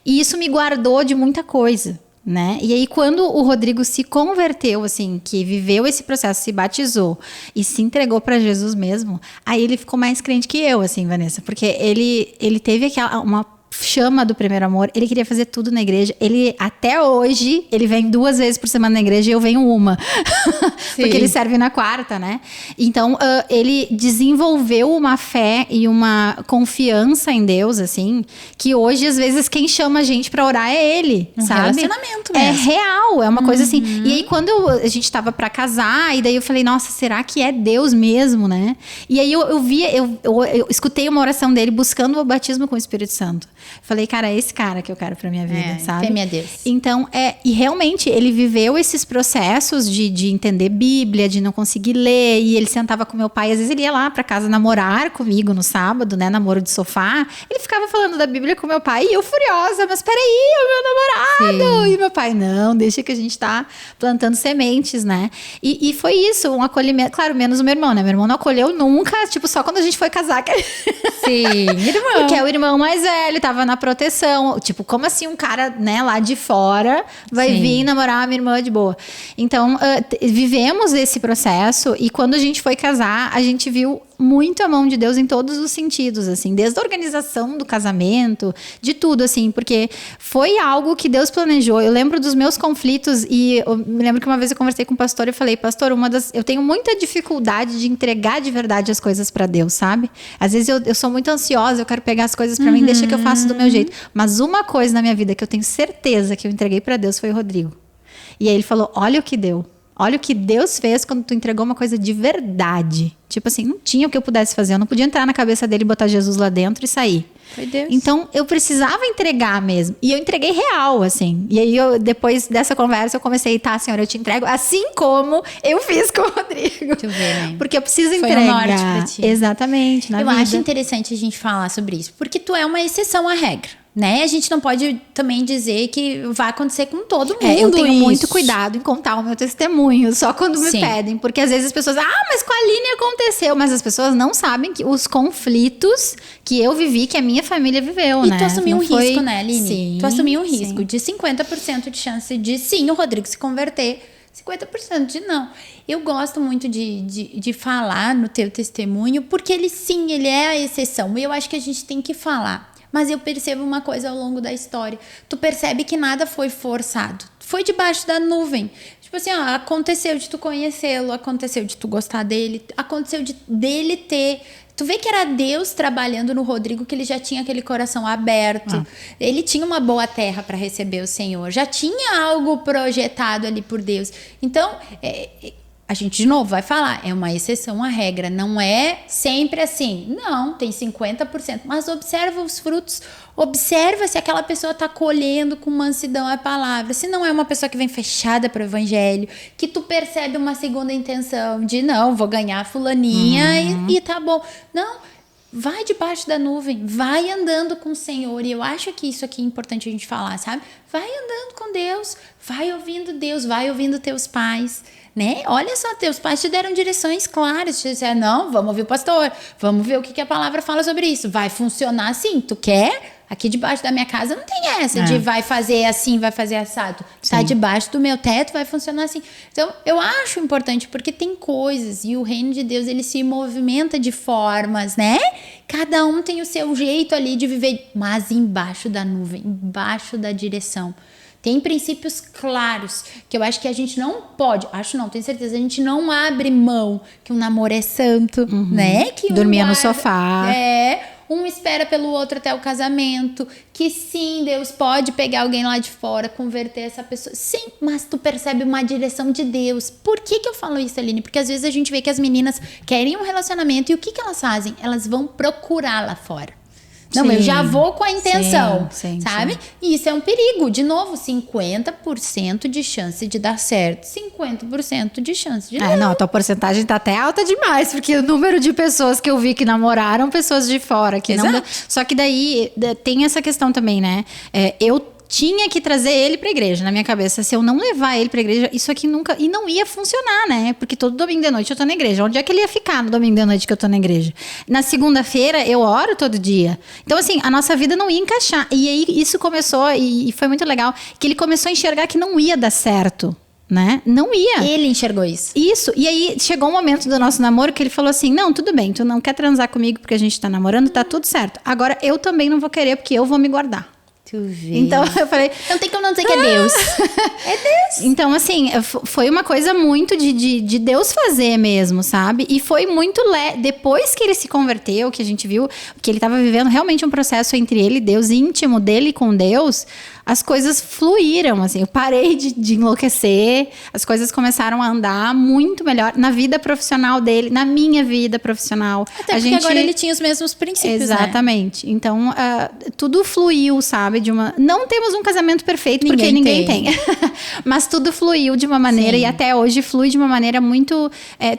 E isso me guardou de muita coisa, né? E aí, quando o Rodrigo se converteu, assim, que viveu esse processo, se batizou e se entregou para Jesus mesmo, aí ele ficou mais crente que eu, assim, Vanessa. Porque ele teve uma chama do primeiro amor, ele queria fazer tudo na igreja. Ele, até hoje, ele vem 2 vezes por semana na igreja e eu venho uma. Porque ele serve na quarta, né? Então, ele desenvolveu uma fé e uma confiança em Deus, assim, que hoje, às vezes, quem chama a gente pra orar é ele, sabe? Relacionamento mesmo. É real, é uma coisa assim. E aí, quando a gente tava pra casar, e daí eu falei, nossa, será que é Deus mesmo, né? E aí eu escutei uma oração dele buscando o batismo com o Espírito Santo. Falei, cara, é esse cara que eu quero pra minha vida, sabe? Teme a Deus. Então, e realmente, ele viveu esses processos de entender Bíblia, de não conseguir ler, e ele sentava com meu pai, às vezes ele ia lá pra casa namorar comigo no sábado, né, namoro de sofá, ele ficava falando da Bíblia com meu pai, e eu furiosa, mas peraí, é o meu namorado! Sim. E meu pai, não, deixa que a gente tá plantando sementes, né? E foi isso, um acolhimento, claro, menos o meu irmão, né? Meu irmão não acolheu nunca, tipo, só quando a gente foi casar. Sim, irmão. Porque é o irmão mais velho, tava na proteção. Tipo, como assim um cara, né, lá de fora vai vir namorar a minha irmã de boa? Então, vivemos esse processo e quando a gente foi casar, a gente viu muito a mão de Deus em todos os sentidos, assim, desde a organização do casamento, de tudo, assim, porque foi algo que Deus planejou. Eu lembro dos meus conflitos e eu me lembro que uma vez eu conversei com o pastor e falei, pastor, eu tenho muita dificuldade de entregar de verdade as coisas para Deus, sabe? Às vezes eu sou muito ansiosa, eu quero pegar as coisas para mim, deixa que eu faço do meu jeito. Mas uma coisa na minha vida que eu tenho certeza que eu entreguei para Deus foi o Rodrigo. E aí ele falou, olha o que deu. Olha o que Deus fez quando tu entregou uma coisa de verdade. Tipo assim, não tinha o que eu pudesse fazer. Eu não podia entrar na cabeça dele, botar Jesus lá dentro e sair. Foi Deus. Então, eu precisava entregar mesmo. E eu entreguei real, assim. E aí, depois dessa conversa, eu comecei, tá, Senhor, eu te entrego assim como eu fiz com o Rodrigo. Deixa eu ver, né? Porque eu preciso Foi entregar. um norte pra ti. Exatamente, na eu vida. acho interessante a gente falar sobre isso. Porque tu é uma exceção à regra. Né? A gente não pode também dizer que vai acontecer com todo mundo. Eu tenho isso. muito cuidado em contar o meu testemunho, só quando me pedem. Porque às vezes as pessoas, mas com a Aline aconteceu. Mas as pessoas não sabem que os conflitos que eu vivi, que a minha família viveu, e né? tu assumiu um risco, né, Aline? Sim, tu assumiu um risco de 50% de chance de sim, o Rodrigo se converter. 50% de não. Eu gosto muito de falar no teu testemunho, porque ele é a exceção. E eu acho que a gente tem que falar. Mas eu percebo uma coisa ao longo da história. Tu percebe que nada foi forçado. Foi debaixo da nuvem. Tipo assim, aconteceu de tu conhecê-lo, aconteceu de tu gostar dele, aconteceu dele ter... Tu vê que era Deus trabalhando no Rodrigo, que ele já tinha aquele coração aberto. Ele tinha uma boa terra para receber o Senhor. Já tinha algo projetado ali por Deus. Então... a gente, de novo, vai falar, é uma exceção à regra, não é sempre assim. Não, tem 50%, mas observa os frutos, observa se aquela pessoa está colhendo com mansidão a palavra, se não é uma pessoa que vem fechada para o evangelho, que tu percebe uma segunda intenção de, não, vou ganhar fulaninha e tá bom. Não, vai debaixo da nuvem, vai andando com o Senhor, e eu acho que isso aqui é importante a gente falar, sabe? Vai andando com Deus, vai ouvindo teus pais, né? Olha só, teus pais te deram direções claras, te disseram, não, vamos ouvir o pastor, vamos ver o que a palavra fala sobre isso, vai funcionar assim, tu quer? Aqui debaixo da minha casa não tem essa de vai fazer assim, vai fazer assado. Tá debaixo do meu teto, vai funcionar assim. Então, eu acho importante, porque tem coisas, e o reino de Deus, ele se movimenta de formas, né? Cada um tem o seu jeito ali de viver, mas embaixo da nuvem, embaixo da direção. Tem princípios claros que eu acho que a gente não pode, tenho certeza, a gente não abre mão que um namoro é santo, né? Que dormia no sofá. Um espera pelo outro até o casamento, que sim, Deus pode pegar alguém lá de fora, converter essa pessoa. Sim, mas tu percebe uma direção de Deus. Por que eu falo isso, Aline? Porque às vezes a gente vê que as meninas querem um relacionamento e o que elas fazem? Elas vão procurar lá fora. Não, eu já vou com a intenção, sabe? E isso é um perigo. De novo, 50% de chance de dar certo, 50% de chance de não. A tua porcentagem tá até alta demais, porque o número de pessoas que eu vi que namoraram, pessoas de fora, que não... Só que daí tem essa questão também, né? Eu tinha que trazer ele pra igreja, na minha cabeça. Se eu não levar ele pra igreja, isso aqui nunca... E não ia funcionar, né? Porque todo domingo de noite eu tô na igreja. Onde é que ele ia ficar no domingo de noite que eu tô na igreja? Na segunda-feira, eu oro todo dia. Então, assim, a nossa vida não ia encaixar. E aí, isso começou, e foi muito legal, que ele começou a enxergar que não ia dar certo. Né? Não ia. Ele enxergou isso. Isso. E aí, chegou um momento do nosso namoro que ele falou assim, não, tudo bem, tu não quer transar comigo porque a gente tá namorando, tá tudo certo. Agora, eu também não vou querer porque eu vou me guardar. Tu vê. Então eu falei... Não tem como não dizer que é Deus. É Deus. Então, assim, foi uma coisa muito de Deus fazer mesmo, sabe? E foi muito depois que ele se converteu, que a gente viu que ele estava vivendo realmente um processo entre ele e Deus, íntimo dele com Deus, as coisas fluíram, assim. Eu parei de enlouquecer, as coisas começaram a andar muito melhor na vida profissional dele, na minha vida profissional. Até porque agora ele tinha os mesmos princípios, exatamente. Né? Então, tudo fluiu, sabe? Não temos um casamento perfeito, porque ninguém tem. Mas tudo fluiu de uma maneira, sim, e até hoje flui de uma maneira muito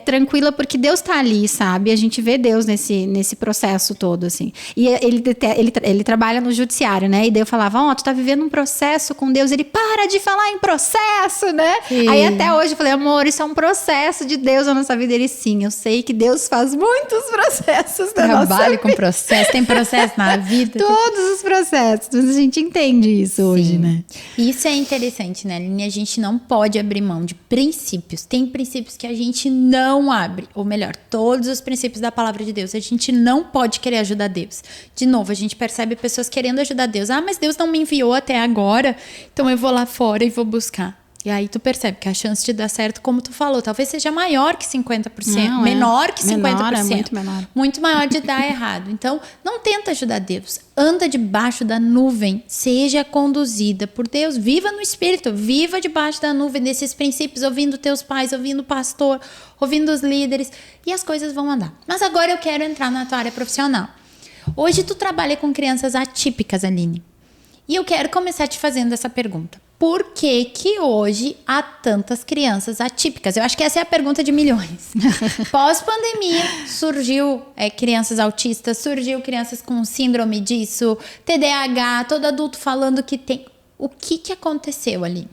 tranquila, porque Deus tá ali, sabe? A gente vê Deus nesse processo todo, assim. E ele trabalha no judiciário, né? E daí eu falava, tu tá vivendo um processo com Deus. Ele, para de falar em processo, né? Sim. Aí até hoje eu falei, amor, isso é um processo de Deus na nossa vida. Ele, sim, eu sei que Deus faz muitos processos na nossa vida. Trabalho com processo, tem processo na vida. Todos os processos, a gente entende isso, sim, hoje, né? Isso é interessante, né, Aline? A gente não pode abrir mão de princípios. Tem princípios que a gente não abre. Ou melhor, todos os princípios da palavra de Deus. A gente não pode querer ajudar Deus. De novo, a gente percebe pessoas querendo ajudar Deus. Mas Deus não me enviou até agora, então eu vou lá fora e vou buscar. E aí tu percebe que a chance de dar certo, como tu falou, talvez seja maior que 50%, não, menor que 50%. Menor, muito menor. Muito maior de dar errado. Então, não tenta ajudar Deus. Anda debaixo da nuvem, seja conduzida por Deus. Viva no Espírito, viva debaixo da nuvem desses princípios, ouvindo teus pais, ouvindo o pastor, ouvindo os líderes, e as coisas vão andar. Mas agora eu quero entrar na tua área profissional. Hoje tu trabalha com crianças atípicas, Aline. E eu quero começar te fazendo essa pergunta. Por que que hoje há tantas crianças atípicas? Eu acho que essa é a pergunta de milhões. Pós-pandemia, surgiu crianças autistas, surgiu crianças com síndrome disso, TDAH, todo adulto falando que tem. O que aconteceu ali?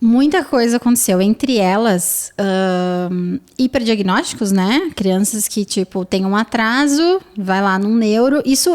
Muita coisa aconteceu, entre elas hiperdiagnósticos, né? Crianças que, tipo, têm um atraso, vai lá num neuro. Isso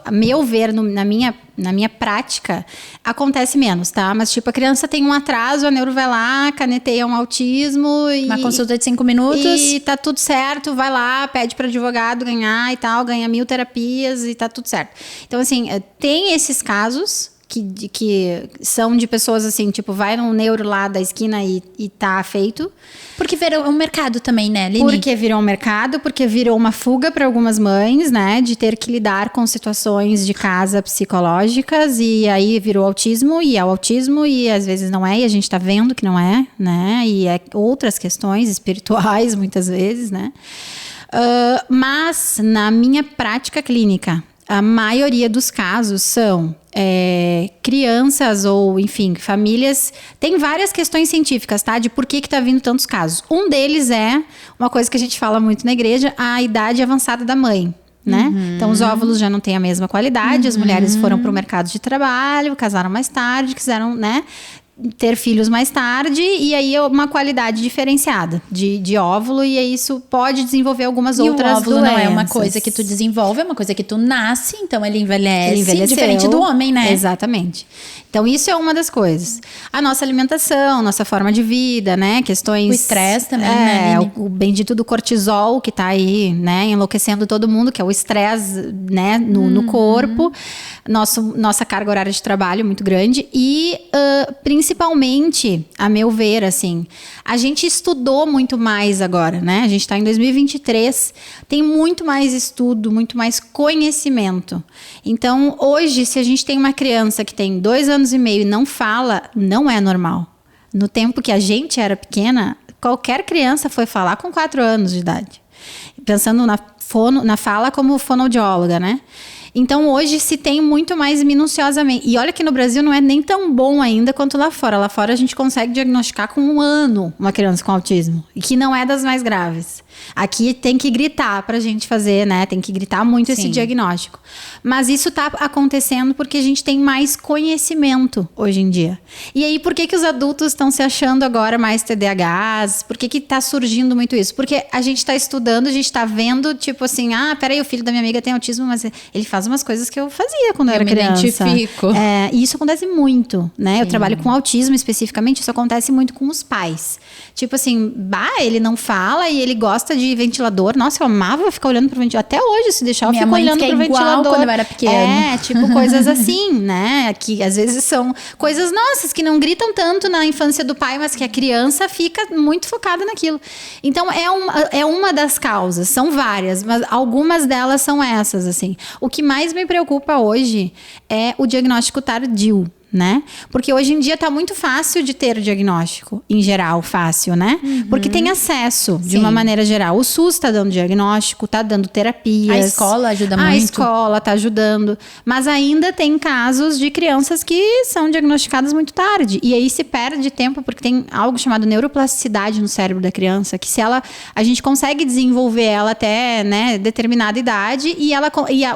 a meu ver, na minha prática, acontece menos, tá? Mas, tipo, a criança tem um atraso, a neuro vai lá, caneteia um autismo. Uma consulta de 5 minutos. E tá tudo certo, vai lá, pede para advogado ganhar e tal, ganha 1000 terapias e tá tudo certo. Então, assim, tem esses casos que são de pessoas assim, tipo, vai num neuro lá da esquina e tá feito. Porque virou um mercado também, né, Aline? Porque virou um mercado, porque virou uma fuga para algumas mães, né, de ter que lidar com situações de casa psicológicas, e aí virou autismo, e é o autismo, e às vezes não é, e a gente tá vendo que não é, né, e é outras questões espirituais, muitas vezes, né. Mas, na minha prática clínica, a maioria dos casos são crianças ou, enfim, famílias. Tem várias questões científicas, tá? De por que tá vindo tantos casos. Um deles é uma coisa que a gente fala muito na igreja, a idade avançada da mãe, né? Então, os óvulos já não têm a mesma qualidade, as mulheres foram para o mercado de trabalho, casaram mais tarde, quiseram, né, ter filhos mais tarde, e aí é uma qualidade diferenciada de óvulo, e aí isso pode desenvolver algumas outras doenças. O óvulo não é uma coisa que tu desenvolve, é uma coisa que tu nasce, então ele envelhece, diferente do homem, né? Exatamente. Então isso é uma das coisas. A nossa alimentação, nossa forma de vida, né? Questões... O estresse também, né? O bendito do cortisol que tá aí, né? Enlouquecendo todo mundo, que é o estresse, né? No corpo. Nossa carga horária de trabalho muito grande e principalmente, a meu ver, assim, a gente estudou muito mais agora, né? A gente está em 2023, tem muito mais estudo, muito mais conhecimento. Então, hoje, se a gente tem uma criança que tem 2 anos e meio e não fala, não é normal. No tempo que a gente era pequena, qualquer criança foi falar com 4 anos de idade. Pensando na fala como fonoaudióloga, né? Então, hoje se tem muito mais minuciosamente. E olha que no Brasil não é nem tão bom ainda quanto lá fora. Lá fora a gente consegue diagnosticar com 1 ano uma criança com autismo. E que não é das mais graves. Aqui tem que gritar pra gente fazer, né? Tem que gritar muito esse diagnóstico. Mas isso tá acontecendo porque a gente tem mais conhecimento hoje em dia. E aí, por que os adultos estão se achando agora mais TDAHs? Por que tá surgindo muito isso? Porque a gente tá estudando, a gente tá vendo, tipo assim, peraí, o filho da minha amiga tem autismo, mas ele faz faz umas coisas que eu fazia quando eu era criança. Identifico. E isso acontece muito, né? Eu trabalho com autismo especificamente, isso acontece muito com os pais. Tipo assim, ele não fala e ele gosta de ventilador. Nossa, eu amava ficar olhando pro ventilador. Até hoje, se deixar, eu fico olhando pro ventilador. Quando eu era pequena. Tipo coisas assim, né? Que às vezes são coisas nossas, que não gritam tanto na infância do pai, mas que a criança fica muito focada naquilo. Então, é uma das causas. São várias, mas algumas delas são essas, assim. O que mais me preocupa hoje é o diagnóstico tardio, né? Porque hoje em dia tá muito fácil de ter o diagnóstico, em geral, fácil, né? Porque tem acesso, de uma maneira geral. O SUS tá dando diagnóstico, tá dando terapias. A escola ajuda muito. A escola tá ajudando. Mas ainda tem casos de crianças que são diagnosticadas muito tarde. E aí se perde tempo, porque tem algo chamado neuroplasticidade no cérebro da criança, que a gente consegue desenvolver ela até, né, determinada idade, e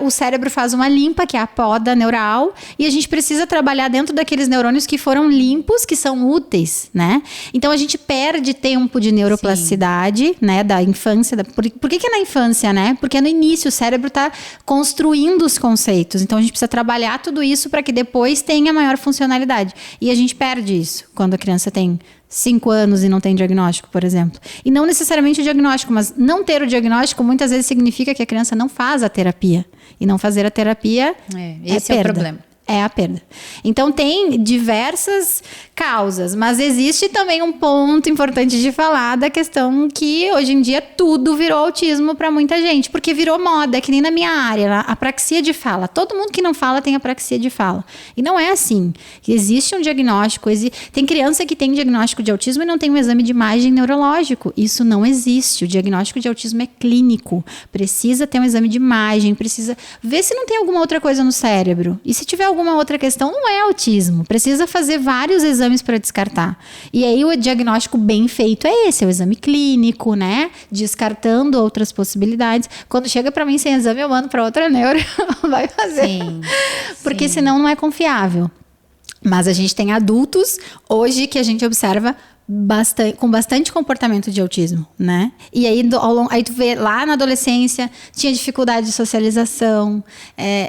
o cérebro faz uma limpa, que é a poda neural, e a gente precisa trabalhar dentro daqueles neurônios que foram limpos, que são úteis, né? Então a gente perde tempo de neuroplasticidade, né, da infância. Por que é na infância, né? Porque no início o cérebro está construindo os conceitos. Então a gente precisa trabalhar tudo isso para que depois tenha maior funcionalidade. E a gente perde isso quando a criança tem 5 anos e não tem diagnóstico, por exemplo. E não necessariamente o diagnóstico, mas não ter o diagnóstico muitas vezes significa que a criança não faz a terapia. E não fazer a terapia esse é o problema. É a perda. Então, tem diversas causas, mas existe também um ponto importante de falar da questão que hoje em dia tudo virou autismo para muita gente, porque virou moda, que nem na minha área, a apraxia de fala. Todo mundo que não fala tem apraxia de fala. E não é assim. Existe um diagnóstico, tem criança que tem diagnóstico de autismo e não tem um exame de imagem neurológico. Isso não existe. O diagnóstico de autismo é clínico. Precisa ter um exame de imagem, precisa ver se não tem alguma outra coisa no cérebro. E se tiver alguma outra questão, não é autismo. Precisa fazer vários exames para descartar. E aí o diagnóstico bem feito é esse, é o exame clínico, né? Descartando outras possibilidades. Quando chega para mim sem exame, eu mando para outra neuro, vai fazer. Sim, porque senão não é confiável. Mas a gente tem adultos hoje que a gente observa com bastante comportamento de autismo, né? E aí, aí tu vê lá na adolescência, tinha dificuldade de socialização.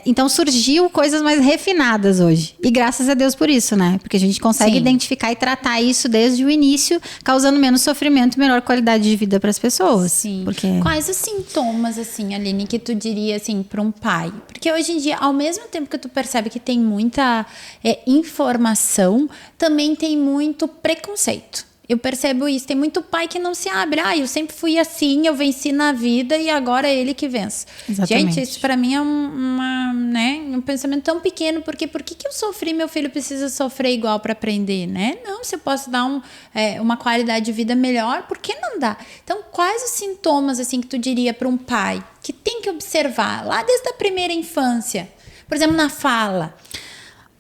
Então surgiu coisas mais refinadas hoje. E graças a Deus por isso, né? Porque a gente consegue identificar e tratar isso desde o início, causando menos sofrimento e melhor qualidade de vida para as pessoas. Sim. Porque... Quais os sintomas, assim, Aline, que tu diria, assim, para um pai? Porque hoje em dia, ao mesmo tempo que tu percebe que tem muita informação, também tem muito preconceito. Eu percebo isso. Tem muito pai que não se abre. Eu sempre fui assim, eu venci na vida e agora é ele que vence. Exatamente. Gente, isso pra mim é um pensamento tão pequeno. Porque por que eu sofri, meu filho precisa sofrer igual para aprender, né? Não, se eu posso dar uma qualidade de vida melhor, por que não dá? Então, quais os sintomas, assim, que tu diria para um pai que tem que observar lá desde a primeira infância? Por exemplo, na fala.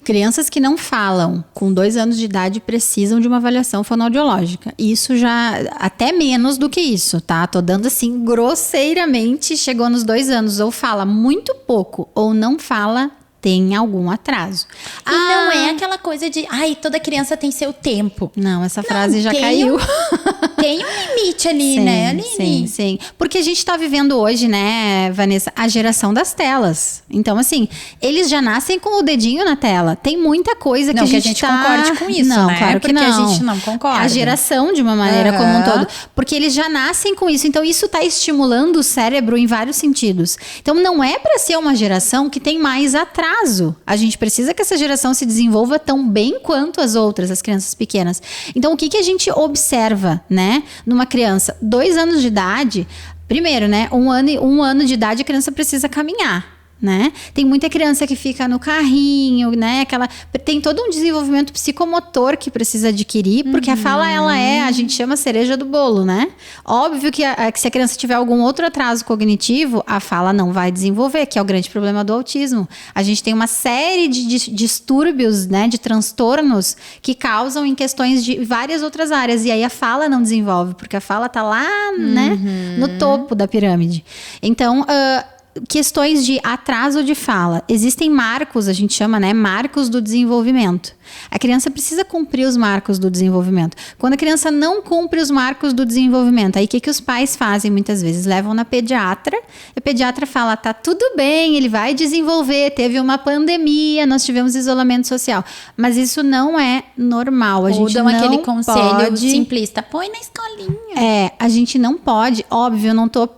Crianças que não falam com 2 anos de idade precisam de uma avaliação fonoaudiológica. Isso já, até menos do que isso, tá? Tô dando assim, grosseiramente, chegou nos 2 anos, ou fala muito pouco, ou não fala, tem algum atraso. E não é aquela coisa de, toda criança tem seu tempo. Não, essa frase já caiu. Tem um limite ali, sim, né, Aline? Sim. Porque a gente tá vivendo hoje, né, Vanessa, a geração das telas. Então, assim, eles já nascem com o dedinho na tela. Tem muita coisa que a gente concorde com isso, não, né? Claro que porque não. a gente não concorda. A geração, de uma maneira como um todo. Porque eles já nascem com isso. Então, isso tá estimulando o cérebro em vários sentidos. Então, não é para ser uma geração que tem mais atraso. A gente precisa que essa geração se desenvolva tão bem quanto as outras, as crianças pequenas. Então, o que a gente observa, né? Numa criança, 2 anos de idade, primeiro, né? 1 ano de idade a criança precisa caminhar, né? Tem muita criança que fica no carrinho, né? Tem todo um desenvolvimento psicomotor que precisa adquirir, porque a fala, a gente chama cereja do bolo, né? Óbvio que se a criança tiver algum outro atraso cognitivo, a fala não vai desenvolver, que é o grande problema do autismo. A gente tem uma série de distúrbios, né? De transtornos que causam em questões de várias outras áreas, e aí a fala não desenvolve, porque a fala tá lá, né? No topo da pirâmide. Então, questões de atraso de fala. Existem marcos, a gente chama, né, marcos do desenvolvimento. A criança precisa cumprir os marcos do desenvolvimento. Quando a criança não cumpre os marcos do desenvolvimento, aí o que os pais fazem muitas vezes? Levam na pediatra, e a pediatra fala, tá tudo bem, ele vai desenvolver, teve uma pandemia, nós tivemos isolamento social. Mas isso não é normal. A gente dão não aquele conselho pode... simplista, põe na escolinha. A gente não pode, óbvio, eu não tô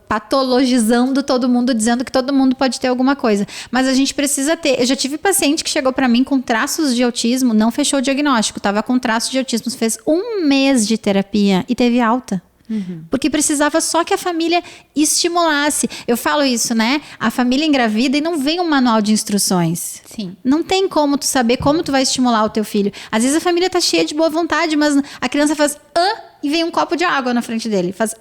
patologizando todo mundo, dizendo que todo mundo pode ter alguma coisa. Mas a gente precisa ter... Eu já tive paciente que chegou para mim com traços de autismo, não fechou o diagnóstico, estava com traços de autismo, fez 1 mês de terapia e teve alta. Porque precisava só que a família estimulasse. Eu falo isso, né? A família engravida e não vem um manual de instruções. Sim. Não tem como tu saber como tu vai estimular o teu filho. Às vezes a família tá cheia de boa vontade, mas a criança faz e vem um copo de água na frente dele. Faz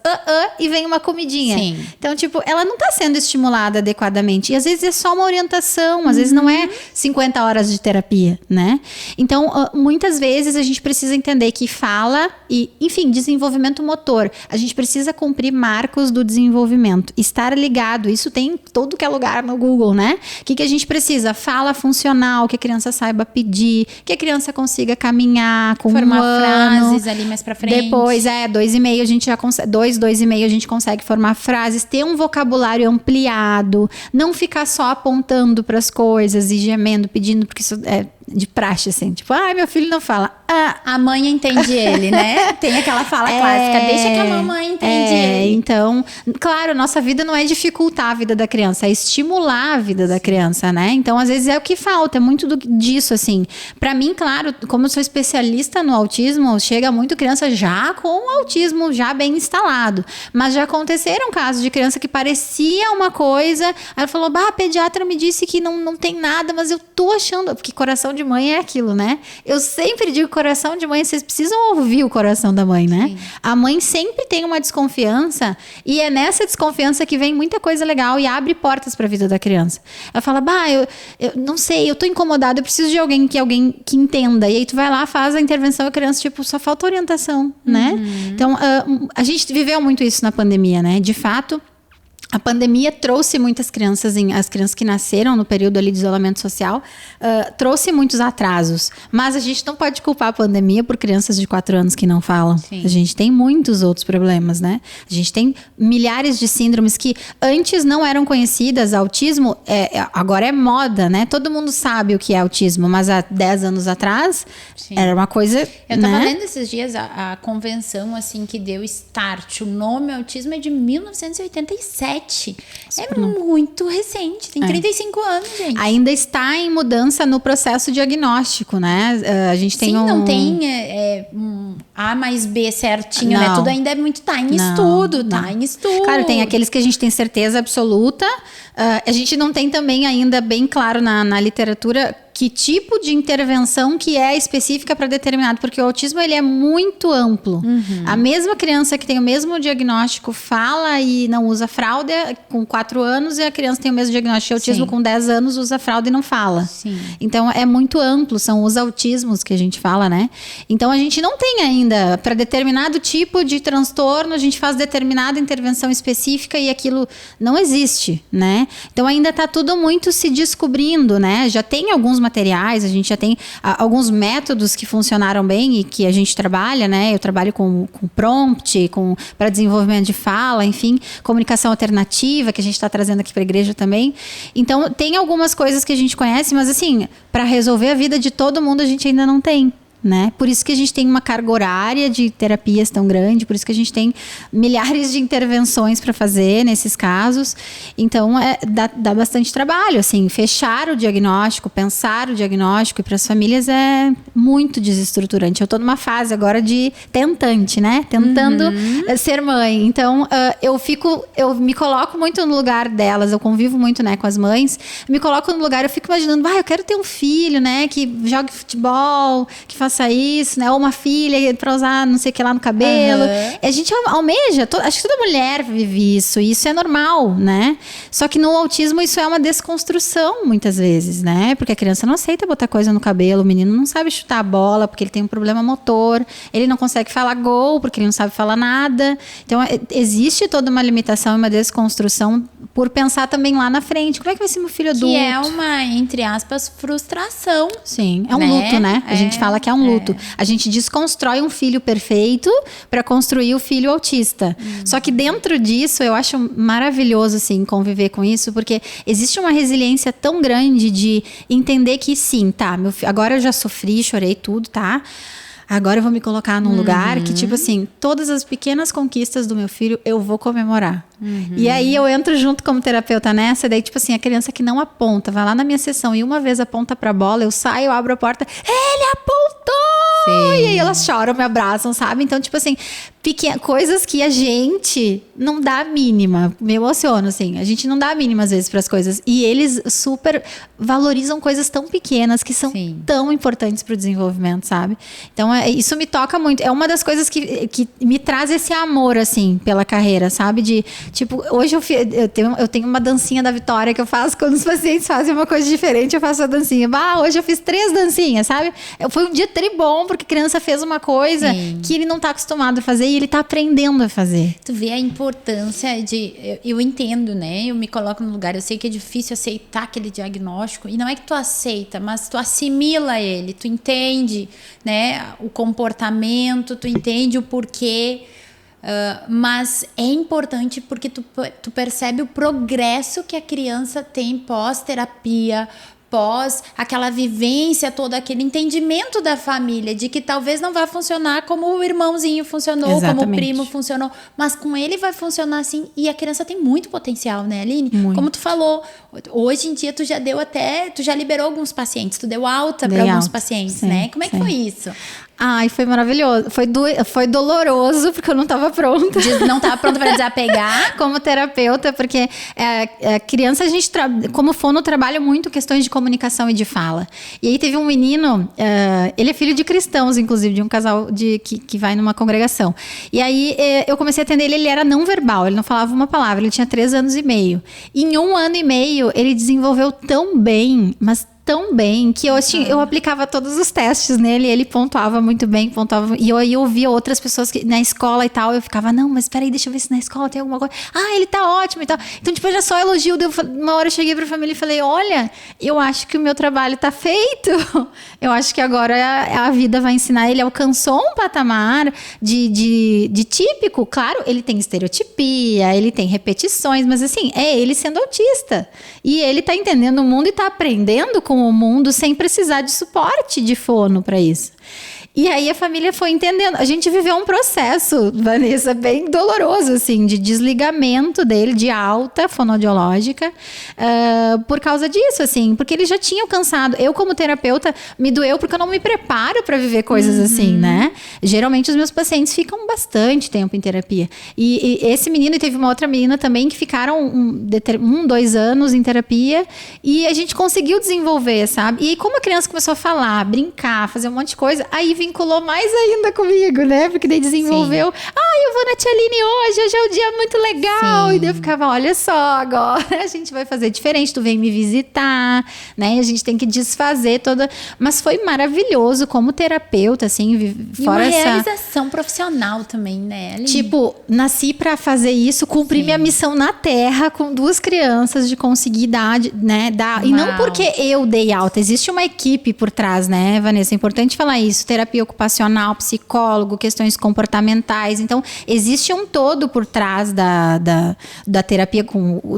e vem uma comidinha. Sim. Então, tipo, ela não tá sendo estimulada adequadamente. E às vezes é só uma orientação, às vezes não é 50 horas de terapia, né? Então, muitas vezes a gente precisa entender que fala e, enfim, desenvolvimento motor. A gente precisa cumprir marcos do desenvolvimento. Estar ligado, isso tem em todo que é lugar no Google, né? O que a gente precisa? Fala funcional, que a criança saiba pedir, que a criança consiga caminhar com formar 1 ano. frases ali mais pra frente. Depois, 2,5 a gente já consegue, 2,5 a gente consegue formar frases, ter um vocabulário ampliado, não ficar só apontando para as coisas e gemendo, pedindo, porque isso é de praxe, assim, tipo, meu filho não fala. A mãe entende ele, né? Tem aquela fala clássica, deixa que a mamãe entende ele. Então, claro, nossa vida não é dificultar a vida da criança, é estimular a vida da criança, né? Então, às vezes é o que falta, é muito disso, assim. Pra mim, claro, como eu sou especialista no autismo, chega muito criança já com o autismo já bem instalado. Mas já aconteceram casos de criança que parecia uma coisa, aí ela falou, a pediatra me disse que não tem nada, mas eu tô achando, porque coração de mãe é aquilo, né? Eu sempre digo coração de mãe, vocês precisam ouvir o coração da mãe, né? Sim. A mãe sempre tem uma desconfiança e é nessa desconfiança que vem muita coisa legal e abre portas para a vida da criança. Ela fala, eu não sei, eu tô incomodada, eu preciso de alguém que entenda. E aí tu vai lá, faz a intervenção e a criança, tipo, só falta orientação, né? Então, a gente viveu muito isso na pandemia, né? De fato, a pandemia trouxe muitas crianças, as crianças que nasceram no período ali de isolamento social, trouxe muitos atrasos. Mas a gente não pode culpar a pandemia por crianças de 4 anos que não falam. Sim. A gente tem muitos outros problemas, né? A gente tem milhares de síndromes que antes não eram conhecidas. Autismo agora é moda, né? Todo mundo sabe o que é autismo, mas há 10 anos atrás era uma coisa... Eu tava lendo esses dias a convenção assim, que deu start. O nome autismo é de 1987. É muito recente, tem 35 anos, gente. Ainda está em mudança no processo diagnóstico, né? A gente tem não tem A mais B certinho, né? Tudo ainda é muito em estudo. Claro, tem aqueles que a gente tem certeza absoluta. A gente não tem também ainda bem claro na literatura que tipo de intervenção que é específica para determinado, porque o autismo ele é muito amplo. A mesma criança que tem o mesmo diagnóstico fala e não usa fralda com 4 anos e a criança tem o mesmo diagnóstico de autismo com 10 anos, usa fralda e não fala. Sim. Então é muito amplo, são os autismos que a gente fala, né? Então a gente não tem ainda, para determinado tipo de transtorno, a gente faz determinada intervenção específica e aquilo não existe, né? Então ainda está tudo muito se descobrindo, né? Já tem alguns materiais, a gente já tem alguns métodos que funcionaram bem e que a gente trabalha, né? Eu trabalho com prompt, para desenvolvimento de fala, enfim, comunicação alternativa, que a gente está trazendo aqui para a igreja também. Então, tem algumas coisas que a gente conhece, mas assim, para resolver a vida de todo mundo, a gente ainda não tem. Né? Por isso que a gente tem uma carga horária de terapias tão grande, por isso que a gente tem milhares de intervenções para fazer nesses casos. Então, dá bastante trabalho, assim, fechar o diagnóstico, pensar o diagnóstico, e para as famílias é muito desestruturante. Eu estou numa fase agora de tentante, né? Tentando ser mãe. Então, eu me coloco muito no lugar delas, eu convivo muito, né, com as mães, me coloco no lugar, eu fico imaginando, eu quero ter um filho, né, que jogue futebol, que faça isso, né? Ou uma filha para usar não sei o que lá no cabelo. A gente almeja, acho que toda mulher vive isso, e isso é normal, né? Só que no autismo isso é uma desconstrução muitas vezes, né? Porque a criança não aceita botar coisa no cabelo, o menino não sabe chutar a bola porque ele tem um problema motor, ele não consegue falar gol porque ele não sabe falar nada. Então existe toda uma limitação e uma desconstrução por pensar também lá na frente. Como é que vai ser meu filho adulto? Que é uma, entre aspas, frustração. Sim, é um luto, né? A gente fala que é um luto. A gente desconstrói um filho perfeito para construir o filho autista. Só que dentro disso, eu acho maravilhoso, assim, conviver com isso, porque existe uma resiliência tão grande de entender que sim, tá, agora eu já sofri, chorei tudo, tá? Agora eu vou me colocar num lugar que, tipo assim, todas as pequenas conquistas do meu filho eu vou comemorar. E aí eu entro junto como terapeuta nessa, e daí, tipo assim, a criança que não aponta, vai lá na minha sessão e uma vez aponta pra bola, eu saio, eu abro a porta, ele apontou! Sim. E aí elas choram, me abraçam, sabe? Então, tipo assim, coisas que a gente não dá a mínima. Me emociono, assim. A gente não dá a mínima, às vezes, pras coisas. E eles super valorizam coisas tão pequenas que são tão importantes pro desenvolvimento, sabe? Então, isso me toca muito. É uma das coisas que me traz esse amor, assim, pela carreira, sabe? De, tipo, hoje eu tenho uma dancinha da Vitória que eu faço quando os pacientes fazem uma coisa diferente, eu faço a dancinha. Hoje eu fiz 3 dancinhas, sabe? Foi um dia tribom, porque a criança fez uma coisa que ele não tá acostumado a fazer e ele tá aprendendo a fazer. Tu vê a importância de... Eu entendo, né? Eu me coloco no lugar. Eu sei que é difícil aceitar aquele diagnóstico. E não é que tu aceita, mas tu assimila ele. Tu entende, né? O comportamento, tu entende o porquê. Mas é importante porque tu percebe o progresso que a criança tem pós-terapia, pós aquela vivência toda, aquele entendimento da família de que talvez não vai funcionar como o irmãozinho funcionou, Exatamente. Como o primo funcionou, mas com ele vai funcionar assim. E a criança tem muito potencial, né, Aline? Muito. Como tu falou, hoje em dia tu já liberou alguns pacientes, tu deu alta para alguns pacientes, sim, né? Como é que foi isso? Ai, foi maravilhoso. Foi doloroso, porque eu não estava pronta. Não estava pronta para desapegar? Como terapeuta, porque criança, a gente, como fono, trabalha muito questões de comunicação e de fala. E aí teve um menino, ele é filho de cristãos, inclusive, de um casal que vai numa congregação. E aí eu comecei a atender ele era não verbal, ele não falava uma palavra, ele tinha 3 anos e meio. E em 1 ano e meio, ele desenvolveu tão bem, mas tão bem, que eu aplicava todos os testes nele, ele pontuava muito bem, e eu ouvia outras pessoas na escola e tal, eu ficava, não, mas peraí, deixa eu ver se na escola tem alguma coisa, ele tá ótimo e tal. Então, tipo, já só elogio, uma hora eu cheguei pra família e falei, olha, eu acho que o meu trabalho tá feito, eu acho que agora a vida vai ensinar. Ele alcançou um patamar de típico, claro, ele tem estereotipia, ele tem repetições, mas assim, é ele sendo autista, e ele tá entendendo o mundo e tá aprendendo com o mundo sem precisar de suporte de fono para isso. E aí a família foi entendendo. A gente viveu um processo, Vanessa, bem doloroso, assim, de desligamento dele, de alta fonoaudiológica, por causa disso, assim, porque ele já tinha alcançado. Eu, como terapeuta, me doeu porque eu não me preparo para viver coisas assim, né? Geralmente os meus pacientes ficam bastante tempo em terapia. E esse menino, e teve uma outra menina também, que ficaram 2 anos em terapia, e a gente conseguiu desenvolver, sabe? E aí, como a criança começou a falar, brincar, fazer um monte de coisa, aí vinculou mais ainda comigo, né? Porque daí desenvolveu, eu vou na Tia Aline hoje é um dia muito legal. Sim. E daí eu ficava, olha só, agora a gente vai fazer diferente, tu vem me visitar, né? A gente tem que desfazer toda... Mas foi maravilhoso como terapeuta, assim, fora uma realização profissional também, né, Aline? Tipo, nasci pra fazer isso, cumprir minha missão na Terra com 2 crianças, de conseguir dar. E não porque eu dei alta, existe uma equipe por trás, né, Vanessa? É importante falar isso, terapia ocupacional, psicólogo, questões comportamentais. Então, existe um todo por trás da terapia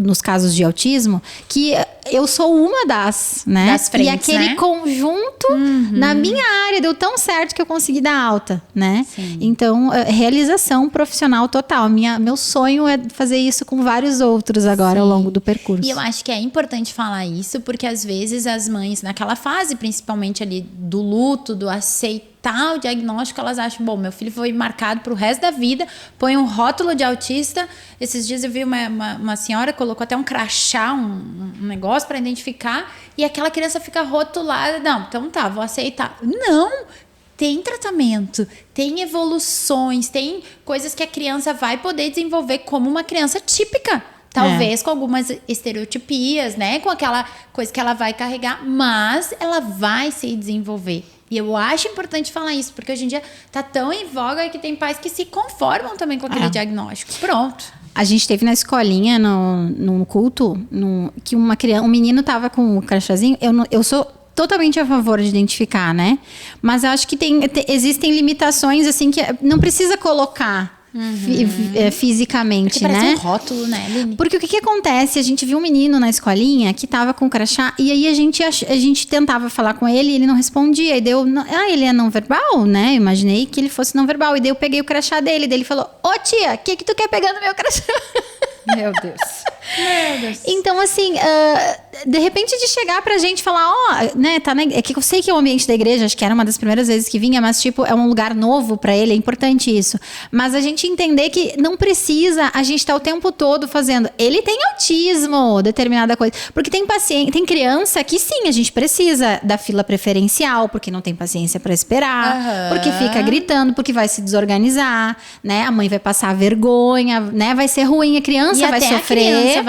nos casos de autismo, que eu sou uma das, né? Das frentes, e aquele conjunto, na minha área, deu tão certo que eu consegui dar alta, né? Sim. Então, realização profissional total. Meu sonho é fazer isso com vários outros agora, ao longo do percurso. E eu acho que é importante falar isso, porque às vezes as mães, naquela fase, principalmente ali do luto, do aceitar o diagnóstico, elas acham, bom, meu filho foi marcado pro resto da vida, põe um rótulo de autista. Esses dias eu vi uma senhora, colocou até um crachá, um negócio para identificar, e aquela criança fica rotulada. Não, então tá, vou aceitar. Não! Tem tratamento, tem evoluções, tem coisas que a criança vai poder desenvolver como uma criança típica. Talvez com algumas estereotipias, né? Com aquela coisa que ela vai carregar, mas ela vai se desenvolver. E eu acho importante falar isso, porque hoje em dia tá tão em voga que tem pais que se conformam também com aquele diagnóstico. Pronto. A gente teve na escolinha, num culto, que um menino tava com o crachazinho. Eu sou totalmente a favor de identificar, né? Mas eu acho que existem limitações, assim, que não precisa colocar fisicamente, Porque parece né? um rótulo, né, Aline? Porque o que acontece? A gente viu um menino na escolinha que tava com crachá e aí a gente tentava falar com ele e ele não respondia. E deu, ele é não verbal, né? Eu imaginei que ele fosse não verbal. E daí eu peguei o crachá dele. Daí ele falou: "Ô tia, o que tu quer pegar no meu crachá?" Meu Deus. Meu Deus. Então, assim, de repente de chegar pra gente e falar, né, é que eu sei que é o ambiente da igreja, acho que era uma das primeiras vezes que vinha, mas tipo, é um lugar novo pra ele, é importante isso. Mas a gente entender que não precisa, a gente tá o tempo todo fazendo, ele tem autismo, determinada coisa, porque tem criança que sim, a gente precisa da fila preferencial, porque não tem paciência pra esperar, porque fica gritando, porque vai se desorganizar, né, a mãe vai passar vergonha, né, vai ser ruim, a criança vai sofrer.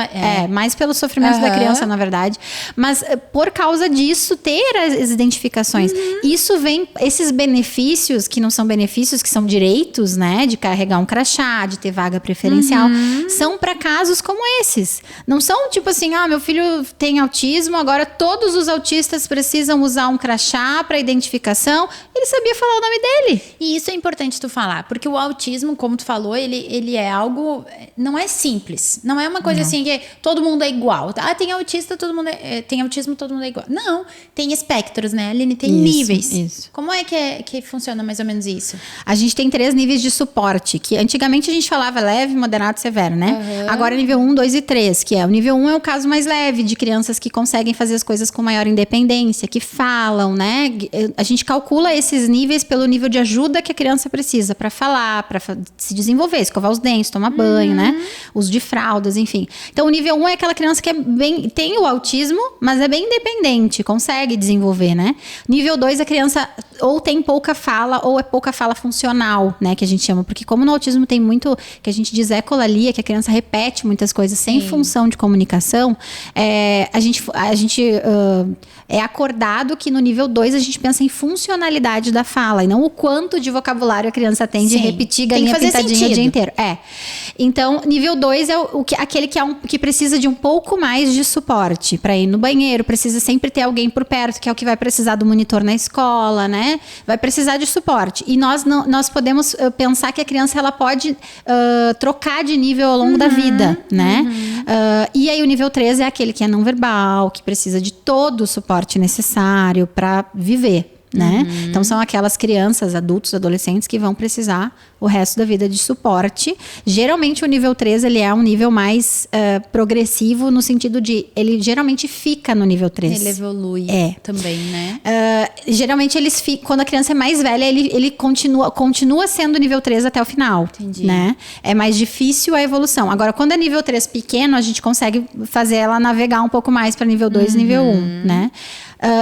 Mais pelo sofrimento da criança, na verdade. Mas por causa disso, ter as identificações. Isso vem, esses benefícios, que não são benefícios, que são direitos, né? De carregar um crachá, de ter vaga preferencial, são para casos como esses. Não são tipo assim, meu filho tem autismo, agora todos os autistas precisam usar um crachá para identificação. Ele sabia falar o nome dele. E isso é importante tu falar, porque o autismo, como tu falou, ele é algo, não é simples. Não é uma coisa assim que todo mundo é igual. Tem autista, tem autismo, todo mundo é igual. Não, tem espectros, né, Aline? Tem níveis. Isso. Como é que funciona mais ou menos isso? A gente tem 3 níveis de suporte, que antigamente a gente falava leve, moderado, severo, né? Agora nível 1, 2 e 3, que é o nível 1 é o caso mais leve, de crianças que conseguem fazer as coisas com maior independência, que falam, né? A gente calcula esses níveis pelo nível de ajuda que a criança precisa para falar, para se desenvolver, escovar os dentes, tomar banho, né? Uso de fraldas, enfim. Então, o nível 1 é aquela criança que tem o autismo, mas é bem independente, consegue desenvolver, né? Nível 2, a criança ou tem pouca fala, ou é pouca fala funcional, né? Que a gente chama. Porque como no autismo tem muito, que a gente diz ecolalia, que a criança repete muitas coisas sem função de comunicação, a gente é acordado que no nível 2 a gente pensa em funcionalidade da fala, e não o quanto de vocabulário a criança tem de repetir galinha pintadinha o dia inteiro. Então, nível 2 é aquele que precisa de um pouco mais de suporte para ir no banheiro, precisa sempre ter alguém por perto, que é o que vai precisar do monitor na escola, né? Vai precisar de suporte. E nós podemos pensar que a criança ela pode trocar de nível ao longo da vida, né? E aí o nível 3 é aquele que é não verbal, que precisa de todo o suporte necessário para viver. Né? Então são aquelas crianças, adultos, adolescentes que vão precisar o resto da vida de suporte. Geralmente o nível 3 ele é um nível mais progressivo, no sentido de ele geralmente fica no nível 3. Ele evolui também, né? Geralmente quando a criança é mais velha, ele continua sendo nível 3 até o final. Entendi. Né? É mais difícil a evolução. Agora, quando é nível 3 pequeno, a gente consegue fazer ela navegar um pouco mais para nível 2 e nível 1, né?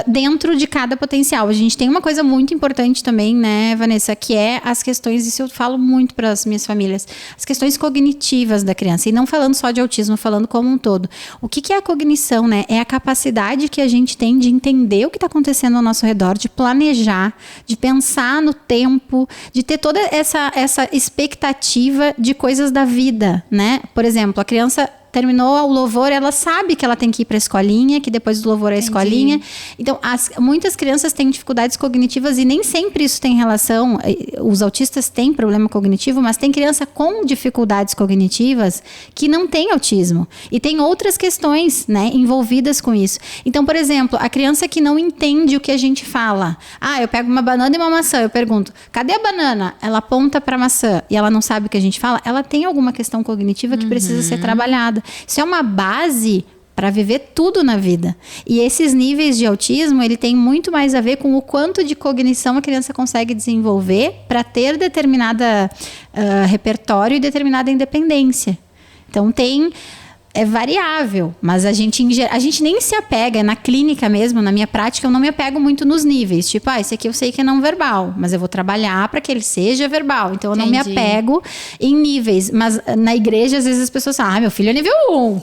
Dentro de cada potencial. A gente tem uma coisa muito importante também, né, Vanessa, que é as questões, isso eu falo muito para as minhas famílias, as questões cognitivas da criança. E não falando só de autismo, falando como um todo. O que é a cognição, né? É a capacidade que a gente tem de entender o que está acontecendo ao nosso redor, de planejar, de pensar no tempo, de ter toda essa expectativa de coisas da vida, né? Por exemplo, a criança terminou o louvor, ela sabe que ela tem que ir para a escolinha, que depois do louvor é a escolinha. Então, muitas crianças têm dificuldades cognitivas e nem sempre isso tem relação. Os autistas têm problema cognitivo, mas tem criança com dificuldades cognitivas que não tem autismo. E tem outras questões, né, envolvidas com isso. Então, por exemplo, a criança que não entende o que a gente fala. Eu pego uma banana e uma maçã, eu pergunto, cadê a banana? Ela aponta para a maçã e ela não sabe o que a gente fala. Ela tem alguma questão cognitiva que precisa ser trabalhada. Isso é uma base para viver tudo na vida. E esses níveis de autismo, ele tem muito mais a ver com o quanto de cognição a criança consegue desenvolver para ter determinada repertório e determinada independência. Então, tem é variável, mas a gente nem se apega, na clínica mesmo, na minha prática, eu não me apego muito nos níveis. Tipo, esse aqui eu sei que é não verbal, mas eu vou trabalhar para que ele seja verbal. Então, eu não me apego em níveis. Mas na igreja, às vezes as pessoas falam, meu filho é nível 1.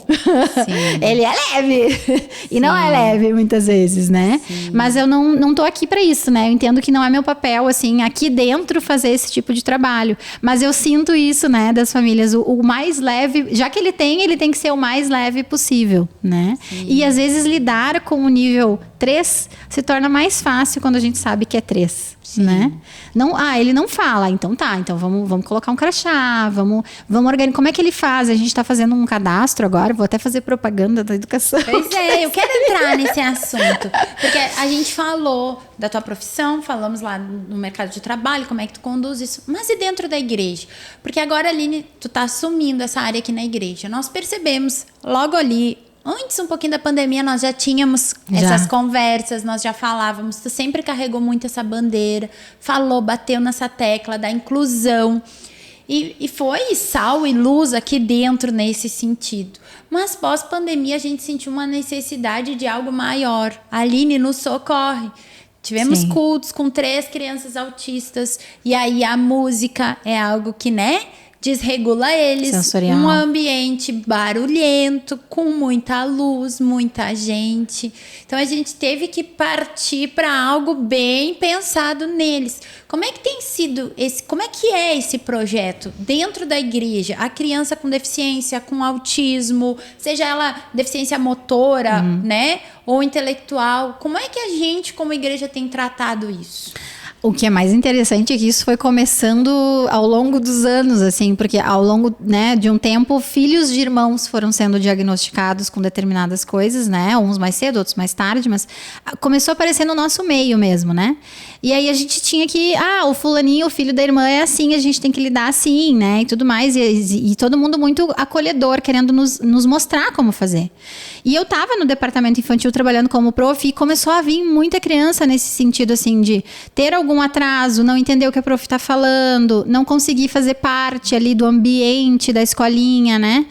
Ele é leve. E não é leve, muitas vezes, né? Sim. Mas eu não tô aqui para isso, né? Eu entendo que não é meu papel, assim, aqui dentro fazer esse tipo de trabalho. Mas eu sinto isso, né, das famílias. O mais leve, já que ele tem que ser o mais leve possível, né? Sim. E às vezes lidar com o nível 3 se torna mais fácil quando a gente sabe que é 3, né? Não, ele não fala, então tá, então vamos colocar um crachá, vamos organizar. Como é que ele faz? A gente tá fazendo um cadastro agora, vou até fazer propaganda da educação. Pois é, eu quero entrar nesse assunto, porque a gente falou da tua profissão, falamos lá no mercado de trabalho, como é que tu conduz isso, mas e dentro da igreja? Porque agora, Aline, tu tá assumindo essa área aqui na igreja. Nós percebemos logo ali, antes um pouquinho da pandemia, nós já tínhamos essas conversas, nós já falávamos, tu sempre carregou muito essa bandeira, bateu nessa tecla da inclusão. E foi sal e luz aqui dentro nesse sentido. Mas pós-pandemia a gente sentiu uma necessidade de algo maior. A Aline nos socorre. Tivemos cultos com 3 crianças autistas. E aí a música é algo que, né, desregula eles. Sensorial. Um ambiente barulhento, com muita luz, muita gente. Então a gente teve que partir para algo bem pensado neles. Como é que tem sido como é que é esse projeto dentro da igreja? A criança com deficiência, com autismo, seja ela deficiência motora, né, ou intelectual, como é que a gente como igreja tem tratado isso? O que é mais interessante é que isso foi começando ao longo dos anos, assim, porque ao longo, né, de um tempo, filhos de irmãos foram sendo diagnosticados com determinadas coisas, né, uns mais cedo, outros mais tarde, mas começou a aparecer no nosso meio mesmo, né, e aí a gente tinha que, o fulaninho, o filho da irmã é assim, a gente tem que lidar assim, né, e tudo mais, e todo mundo muito acolhedor, querendo nos mostrar como fazer. E eu tava no departamento infantil trabalhando como prof e começou a vir muita criança nesse sentido, assim, de ter algum atraso, não entender o que a prof tá falando, não conseguir fazer parte ali do ambiente da escolinha, né?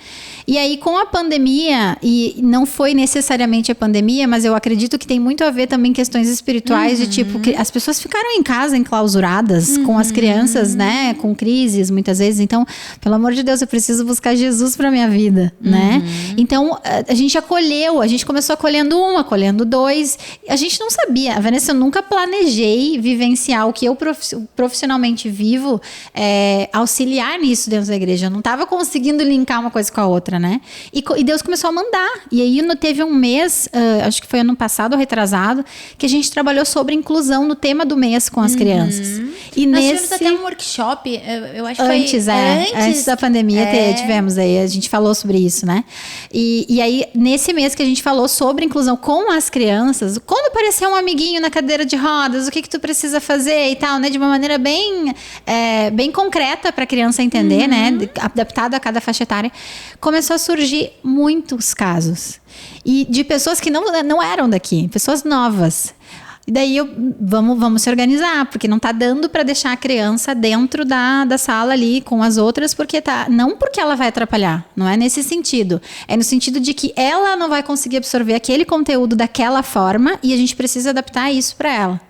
E aí, com a pandemia, e não foi necessariamente a pandemia, mas eu acredito que tem muito a ver também questões espirituais, de tipo, que as pessoas ficaram em casa enclausuradas, com as crianças, né, com crises, muitas vezes. Então, pelo amor de Deus, eu preciso buscar Jesus pra minha vida, né? Então, a gente acolheu, a gente começou acolhendo um, acolhendo 2. A gente não sabia, Vanessa, eu nunca planejei vivenciar o que eu profissionalmente vivo, auxiliar nisso dentro da igreja. Eu não estava conseguindo linkar uma coisa com a outra, né? E Deus começou a mandar. E aí teve um mês, acho que foi ano passado ou retrasado, que a gente trabalhou sobre inclusão no tema do mês com as crianças. E nós tivemos até um workshop, eu acho que antes da pandemia tivemos aí, a gente falou sobre isso, né? E aí, nesse mês que a gente falou sobre inclusão com as crianças, quando aparecer um amiguinho na cadeira de rodas, o que tu precisa fazer e tal, né? De uma maneira bem concreta para a criança entender, né? Adaptado a cada faixa etária. Começou a surgir muitos casos. E de pessoas que não eram daqui, pessoas novas. E daí vamos se organizar, porque não tá dando para deixar a criança dentro da sala ali com as outras, porque não porque ela vai atrapalhar, não é nesse sentido. É no sentido de que ela não vai conseguir absorver aquele conteúdo daquela forma e a gente precisa adaptar isso para ela.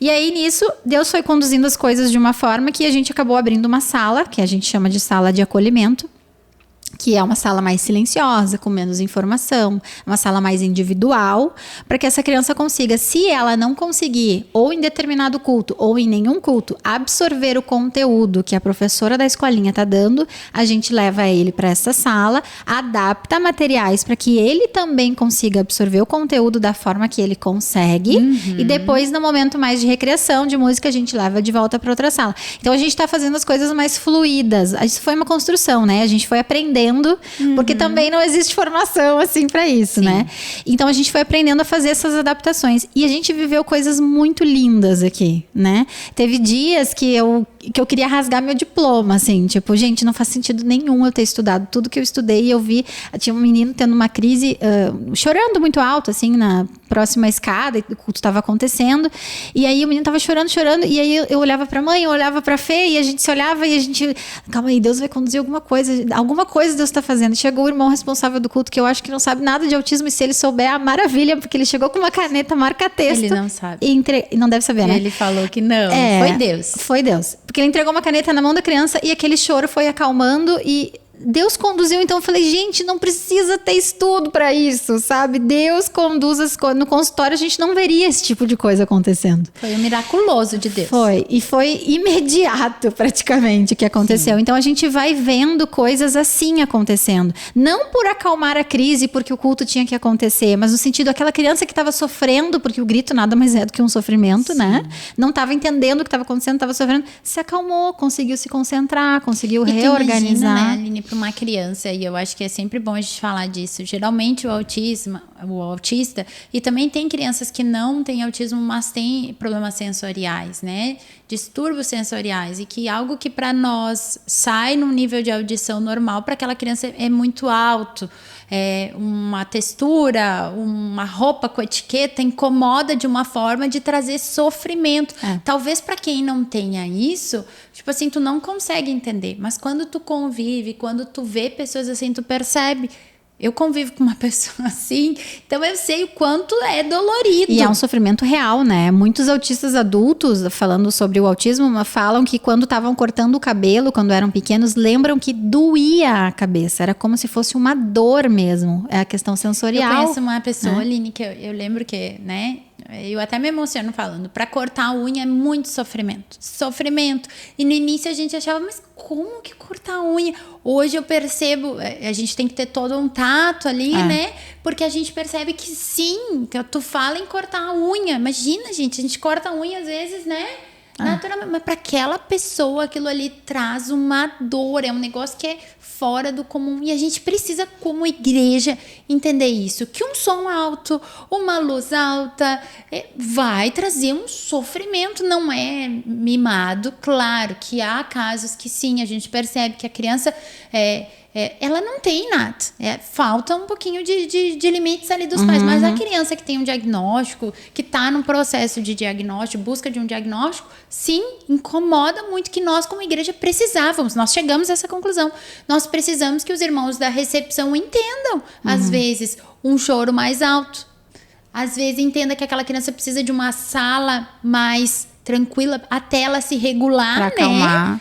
E aí, nisso, Deus foi conduzindo as coisas de uma forma que a gente acabou abrindo uma sala, que a gente chama de sala de acolhimento, que é uma sala mais silenciosa, com menos informação, uma sala mais individual, para que essa criança consiga, se ela não conseguir, ou em determinado culto, ou em nenhum culto, absorver o conteúdo que a professora da escolinha está dando, a gente leva ele para essa sala, adapta materiais para que ele também consiga absorver o conteúdo da forma que ele consegue, e depois, no momento mais de recreação, de música, a gente leva de volta para outra sala. Então, a gente está fazendo as coisas mais fluídas. Isso foi uma construção, né? A gente foi aprendendo, porque também não existe formação assim para isso, né? Então a gente foi aprendendo a fazer essas adaptações e a gente viveu coisas muito lindas aqui, né? Teve dias que que eu queria rasgar meu diploma, assim, tipo, gente, não faz sentido nenhum eu ter estudado tudo que eu estudei. E eu vi, tinha um menino tendo uma crise, chorando muito alto, assim, na próxima escada, e o culto estava acontecendo, e aí o menino estava chorando, e aí eu olhava pra mãe, eu olhava pra Fê, e a gente se olhava, e a gente, calma aí, Deus vai conduzir alguma coisa Deus está fazendo. Chegou o irmão responsável do culto, que eu acho que não sabe nada de autismo, e se ele souber, a maravilha, porque ele chegou com uma caneta, marca-texto. Ele não sabe. E não deve saber, né? Ele falou que não, foi Deus. Porque ele entregou uma caneta na mão da criança, e aquele choro foi acalmando, e Deus conduziu. Então eu falei, gente, não precisa ter estudo para isso, sabe? Deus conduz as coisas. No consultório a gente não veria esse tipo de coisa acontecendo. Foi um miraculoso de Deus. Foi, e foi imediato praticamente que aconteceu. Sim. Então a gente vai vendo coisas assim acontecendo. Não por acalmar a crise, porque o culto tinha que acontecer, mas no sentido, aquela criança que estava sofrendo, porque o grito nada mais é do que um sofrimento, Sim. né? Não estava entendendo o que estava acontecendo, estava sofrendo, se acalmou, conseguiu se concentrar, conseguiu reorganizar. Imagina, né, Aline, para uma criança, e eu acho que é sempre bom a gente falar disso. Geralmente o autista, e também tem crianças que não têm autismo, mas têm problemas sensoriais, né? Distúrbios sensoriais, e que algo que para nós sai num nível de audição normal, para aquela criança é muito alto. Uma textura, uma roupa com etiqueta incomoda de uma forma de trazer sofrimento. Talvez para quem não tenha isso, tipo assim, tu não consegue entender, mas quando tu convive, quando tu vê pessoas assim, tu percebe. Eu convivo com uma pessoa assim, então eu sei o quanto é dolorido. E é um sofrimento real, né? Muitos autistas adultos, falando sobre o autismo, falam que quando estavam cortando o cabelo, quando eram pequenos, lembram que doía a cabeça. Era como se fosse uma dor mesmo. É a questão sensorial. Eu conheço uma pessoa, Aline, que eu lembro que, né? Eu até me emociono falando, para cortar a unha é muito sofrimento. E no início a gente achava, mas como que cortar a unha? Hoje eu percebo, a gente tem que ter todo um tato ali, né? Porque a gente percebe que sim, que tu fala em cortar a unha. Imagina, gente, a gente corta a unha às vezes, né? Naturalmente, mas para aquela pessoa aquilo ali traz uma dor, é um negócio que é fora do comum, e a gente precisa, como igreja, entender isso, que um som alto, uma luz alta vai trazer um sofrimento, não é mimado. Claro que há casos que sim, a gente percebe que a criança ela não tem nada, falta um pouquinho de limites ali dos pais, mas a criança que tem um diagnóstico, que está num processo de diagnóstico, busca de um diagnóstico, sim, incomoda muito, que nós como igreja precisávamos, nós chegamos a essa conclusão, nós precisamos que os irmãos da recepção entendam, às vezes, um choro mais alto, às vezes entenda que aquela criança precisa de uma sala mais tranquila, até ela se regular, pra acalmar.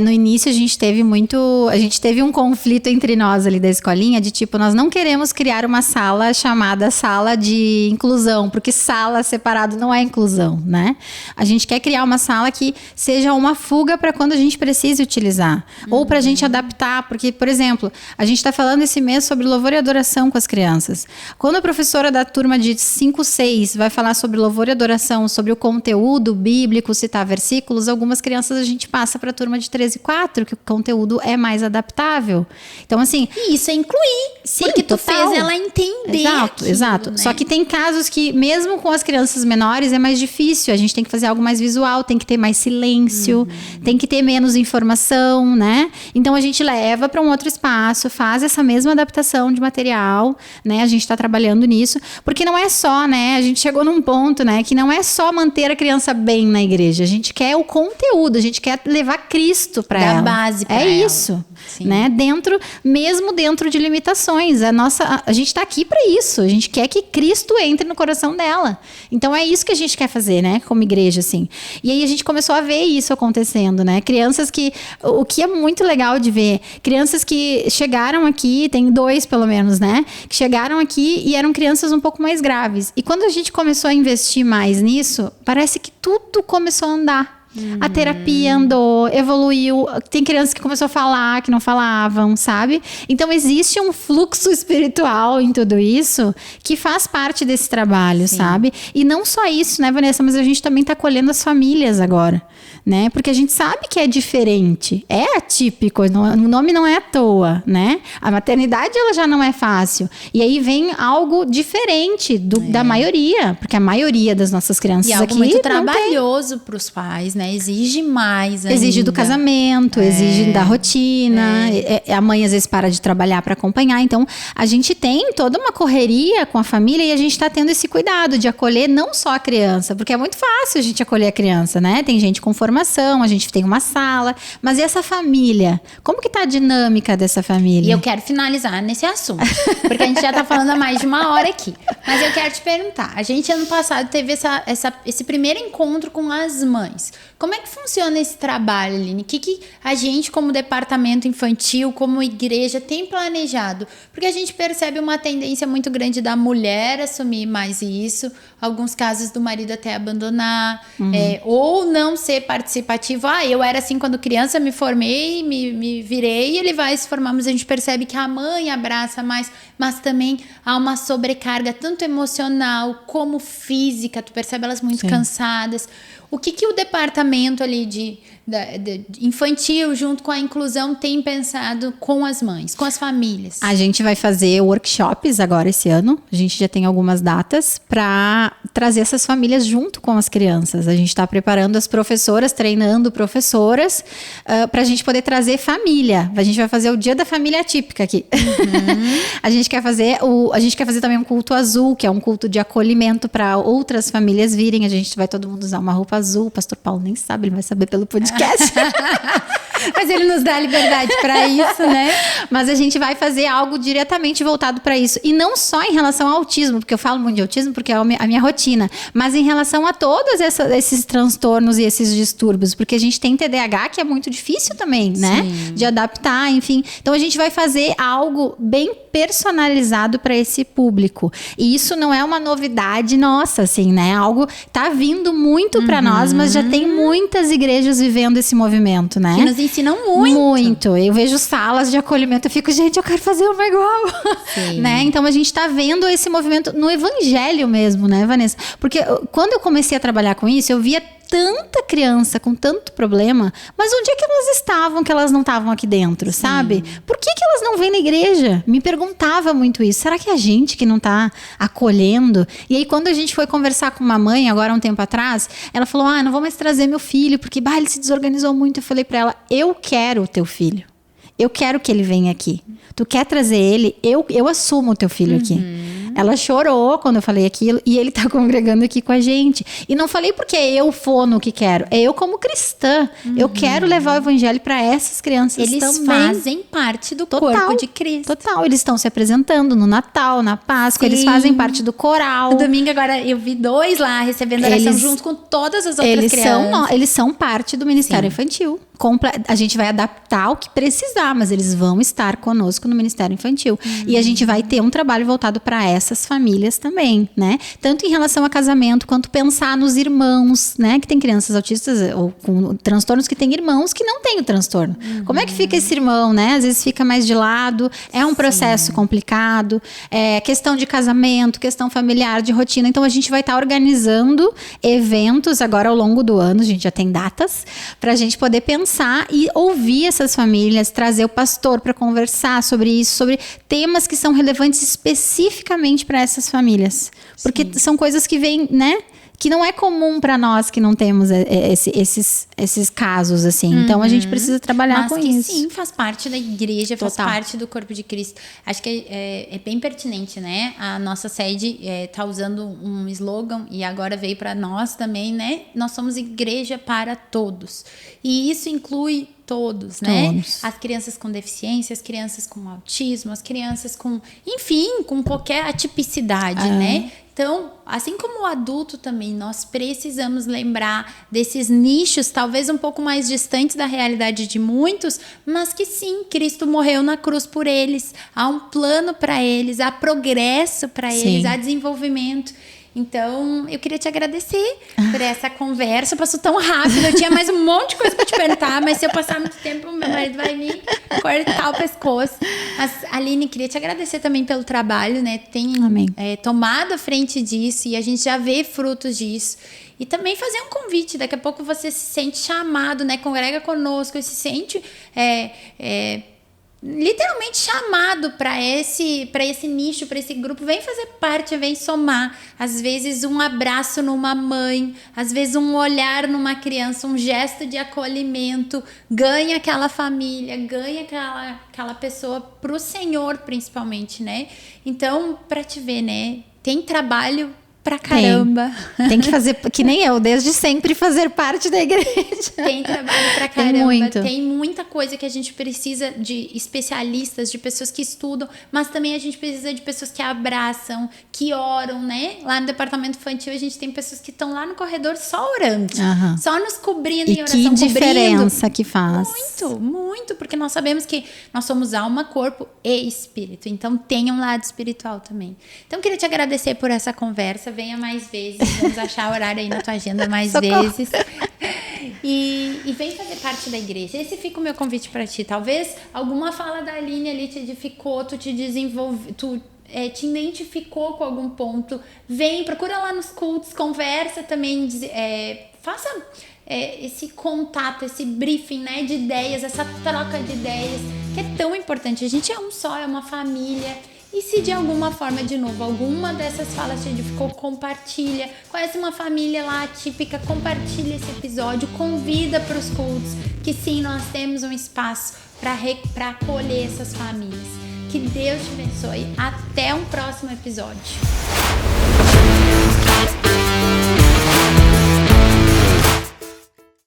No início a gente teve um conflito entre nós ali da escolinha, de tipo, nós não queremos criar uma sala chamada sala de inclusão, porque sala separado não é inclusão, né? A gente quer criar uma sala que seja uma fuga para quando a gente precise utilizar, ou para a gente adaptar, porque, por exemplo, a gente está falando esse mês sobre louvor e adoração com as crianças. Quando a professora da turma de 5, 6 vai falar sobre louvor e adoração, sobre o conteúdo bíblico, citar versículos, algumas crianças a gente passa para a turma de 3 e 4, que o conteúdo é mais adaptável. Então, assim... E isso é incluir. Sim, porque tu fez ela entender. Exato. Né? Só que tem casos que, mesmo com as crianças menores, é mais difícil. A gente tem que fazer algo mais visual, tem que ter mais silêncio, tem que ter menos informação, né? Então, a gente leva para um outro espaço, faz essa mesma adaptação de material, né? A gente está trabalhando nisso. Porque não é só, né? A gente chegou num ponto, né? Que não é só manter a criança bem na igreja. A gente quer o conteúdo, a gente quer levar Cristo para ela. Base para ela. É isso, né? Mesmo dentro de limitações. A gente está aqui para isso. A gente quer que Cristo entre no coração dela. Então é isso que a gente quer fazer, né? Como igreja, assim. E aí a gente começou a ver isso acontecendo, né? Crianças que... O que é muito legal de ver. Crianças que chegaram aqui, tem 2 pelo menos, né? Que chegaram aqui e eram crianças um pouco mais graves. E quando a gente começou a investir mais nisso, parece que tudo começou a andar. A terapia andou, evoluiu. Tem crianças que começou a falar, que não falavam, sabe? Então existe um fluxo espiritual em tudo isso que faz parte desse trabalho, sabe? E não só isso, né, Vanessa? Mas a gente também está acolhendo as famílias agora, né? Porque a gente sabe que é diferente, é atípico, o nome não é à toa, né? A maternidade, ela já não é fácil. E aí vem algo diferente da maioria, porque a maioria das nossas crianças e algo aqui muito trabalhoso para os pais, né? Exige mais ainda. Exige do casamento, exige da rotina. A mãe às vezes para de trabalhar para acompanhar. Então, a gente tem toda uma correria com a família e a gente está tendo esse cuidado de acolher não só a criança, porque é muito fácil a gente acolher a criança, né? Tem gente com formação, a gente tem uma sala, mas e essa família? Como que tá a dinâmica dessa família? E eu quero finalizar nesse assunto, porque a gente já tá falando há mais de uma hora aqui. Mas eu quero te perguntar, a gente ano passado teve esse primeiro encontro com as mães. Como é que funciona esse trabalho, Aline? O que a gente, como departamento infantil, como igreja, tem planejado? Porque a gente percebe uma tendência muito grande da mulher assumir mais isso, alguns casos do marido até abandonar, ou não ser participativo. Eu era assim quando criança, me formei, me virei, ele vai se formar, mas a gente percebe que a mãe abraça mais, mas também há uma sobrecarga, tanto emocional como física, tu percebe elas muito cansadas. O que o departamento ali de infantil, junto com a inclusão, tem pensado com as mães, com as famílias? A gente vai fazer workshops agora esse ano. A gente já tem algumas datas para trazer essas famílias junto com as crianças. A gente está preparando as professoras, treinando professoras para a gente poder trazer família. A gente vai fazer o Dia da Família Atípica aqui. A gente quer fazer também um culto azul, que é um culto de acolhimento para outras famílias virem. A gente vai todo mundo usar uma roupa azul. O pastor Paulo nem sabe, ele vai saber pelo podcast. Mas ele nos dá liberdade para isso, né? Mas a gente vai fazer algo diretamente voltado para isso. E não só em relação ao autismo, porque eu falo muito de autismo porque é a minha rotina, mas em relação a todos esses transtornos e esses distúrbios, porque a gente tem TDAH que é muito difícil também, né? De adaptar, enfim. Então a gente vai fazer algo bem personalizado para esse público. E isso não é uma novidade nossa, assim, né? Algo tá vindo muito para nós, mas já tem muitas igrejas vivendo esse movimento, né? Que nos ensinam muito. Muito. Eu vejo salas de acolhimento, eu fico, gente, eu quero fazer uma igual. Né? Então a gente tá vendo esse movimento no evangelho mesmo, né, Vanessa? Porque quando eu comecei a trabalhar com isso, eu via tanta criança com tanto problema, mas onde é que elas estavam que elas não estavam aqui dentro, sabe? Por que elas não vêm na igreja? Me perguntava muito isso. Será que é a gente que não tá acolhendo? E aí quando a gente foi conversar com uma mãe, agora um tempo atrás, ela falou, não vou mais trazer meu filho, porque ele se desorganizou muito. Eu falei pra ela, eu quero o teu filho. Eu quero que ele venha aqui. Tu quer trazer ele? Eu assumo o teu filho aqui. Ela chorou quando eu falei aquilo e ele tá congregando aqui com a gente. E não falei porque eu fono que quero. É eu como cristã. Eu quero levar o evangelho para essas crianças Eles também. fazem parte do corpo de Cristo. Total. Eles estão se apresentando no Natal, na Páscoa. Eles fazem parte do coral. No domingo agora eu vi 2 lá recebendo oração junto com todas as outras crianças. Eles são parte do Ministério Infantil. A gente vai adaptar o que precisar, mas eles vão estar conosco no Ministério Infantil. E a gente vai ter um trabalho voltado para essas famílias também, né? Tanto em relação a casamento, quanto pensar nos irmãos, né? Que tem crianças autistas ou com transtornos que têm irmãos que não têm o transtorno. Como é que fica esse irmão, né? Às vezes fica mais de lado, é um processo complicado, questão de casamento, questão familiar, de rotina. Então a gente vai estar organizando eventos agora ao longo do ano, a gente já tem datas, para a gente poder pensar e ouvir essas famílias, trazer o pastor para conversar sobre isso, sobre temas que são relevantes especificamente para essas famílias. Porque são coisas que vêm, né? Que não é comum para nós que não temos esses casos, assim. Então, a gente precisa trabalhar com isso. Sim, faz parte da igreja, faz parte do corpo de Cristo. Acho que é bem pertinente, né? A nossa sede tá usando um slogan e agora veio para nós também, né? Nós somos igreja para todos. E isso inclui todos, né? Todos. As crianças com deficiência, as crianças com autismo, as crianças com... Enfim, com qualquer atipicidade, né? Então, assim como o adulto também, nós precisamos lembrar desses nichos, talvez um pouco mais distantes da realidade de muitos, mas que sim, Cristo morreu na cruz por eles. Há um plano para eles, há progresso para eles, há desenvolvimento. Então, eu queria te agradecer por essa conversa. Passou tão rápido, eu tinha mais um monte de coisa para te perguntar, mas se eu passar muito tempo, meu marido vai me cortar o pescoço. Mas, Aline, queria te agradecer também pelo trabalho, né? Tem tomado a frente disso e a gente já vê frutos disso. E também fazer um convite, daqui a pouco você se sente chamado, né? Congrega conosco e se sente literalmente chamado para esse nicho, para esse grupo. Vem fazer parte, vem somar. Às vezes um abraço numa mãe, às vezes um olhar numa criança, um gesto de acolhimento, ganha aquela família, ganha aquela pessoa pro Senhor principalmente, né? Então, para te ver, né? Tem trabalho pra caramba. Tem que fazer, que nem eu, desde sempre fazer parte da igreja. Tem trabalho pra caramba. Tem muito. Tem muita coisa que a gente precisa de especialistas, de pessoas que estudam, mas também a gente precisa de pessoas que abraçam, que oram, né? Lá no departamento infantil a gente tem pessoas que estão lá no corredor só orando, só nos cobrindo em oração. E que diferença que faz. Muito, muito, porque nós sabemos que nós somos alma, corpo e espírito. Então tem um lado espiritual também. Então queria te agradecer por essa conversa. Venha mais vezes, vamos achar horário aí na tua agenda mais vezes. E vem fazer parte da igreja. Esse fica o meu convite para ti. Talvez alguma fala da Aline ali te edificou, tu te desenvolveu, te identificou com algum ponto. Vem, procura lá nos cultos, conversa também, faça esse contato, esse briefing, né, de ideias, essa troca de ideias, que é tão importante. A gente é um só, é uma família. E se de alguma forma, de novo, alguma dessas falas te edificou, compartilha. Conhece uma família lá típica, compartilha esse episódio, convida para os cultos, que sim, nós temos um espaço para acolher essas famílias. Que Deus te abençoe. Até um próximo episódio.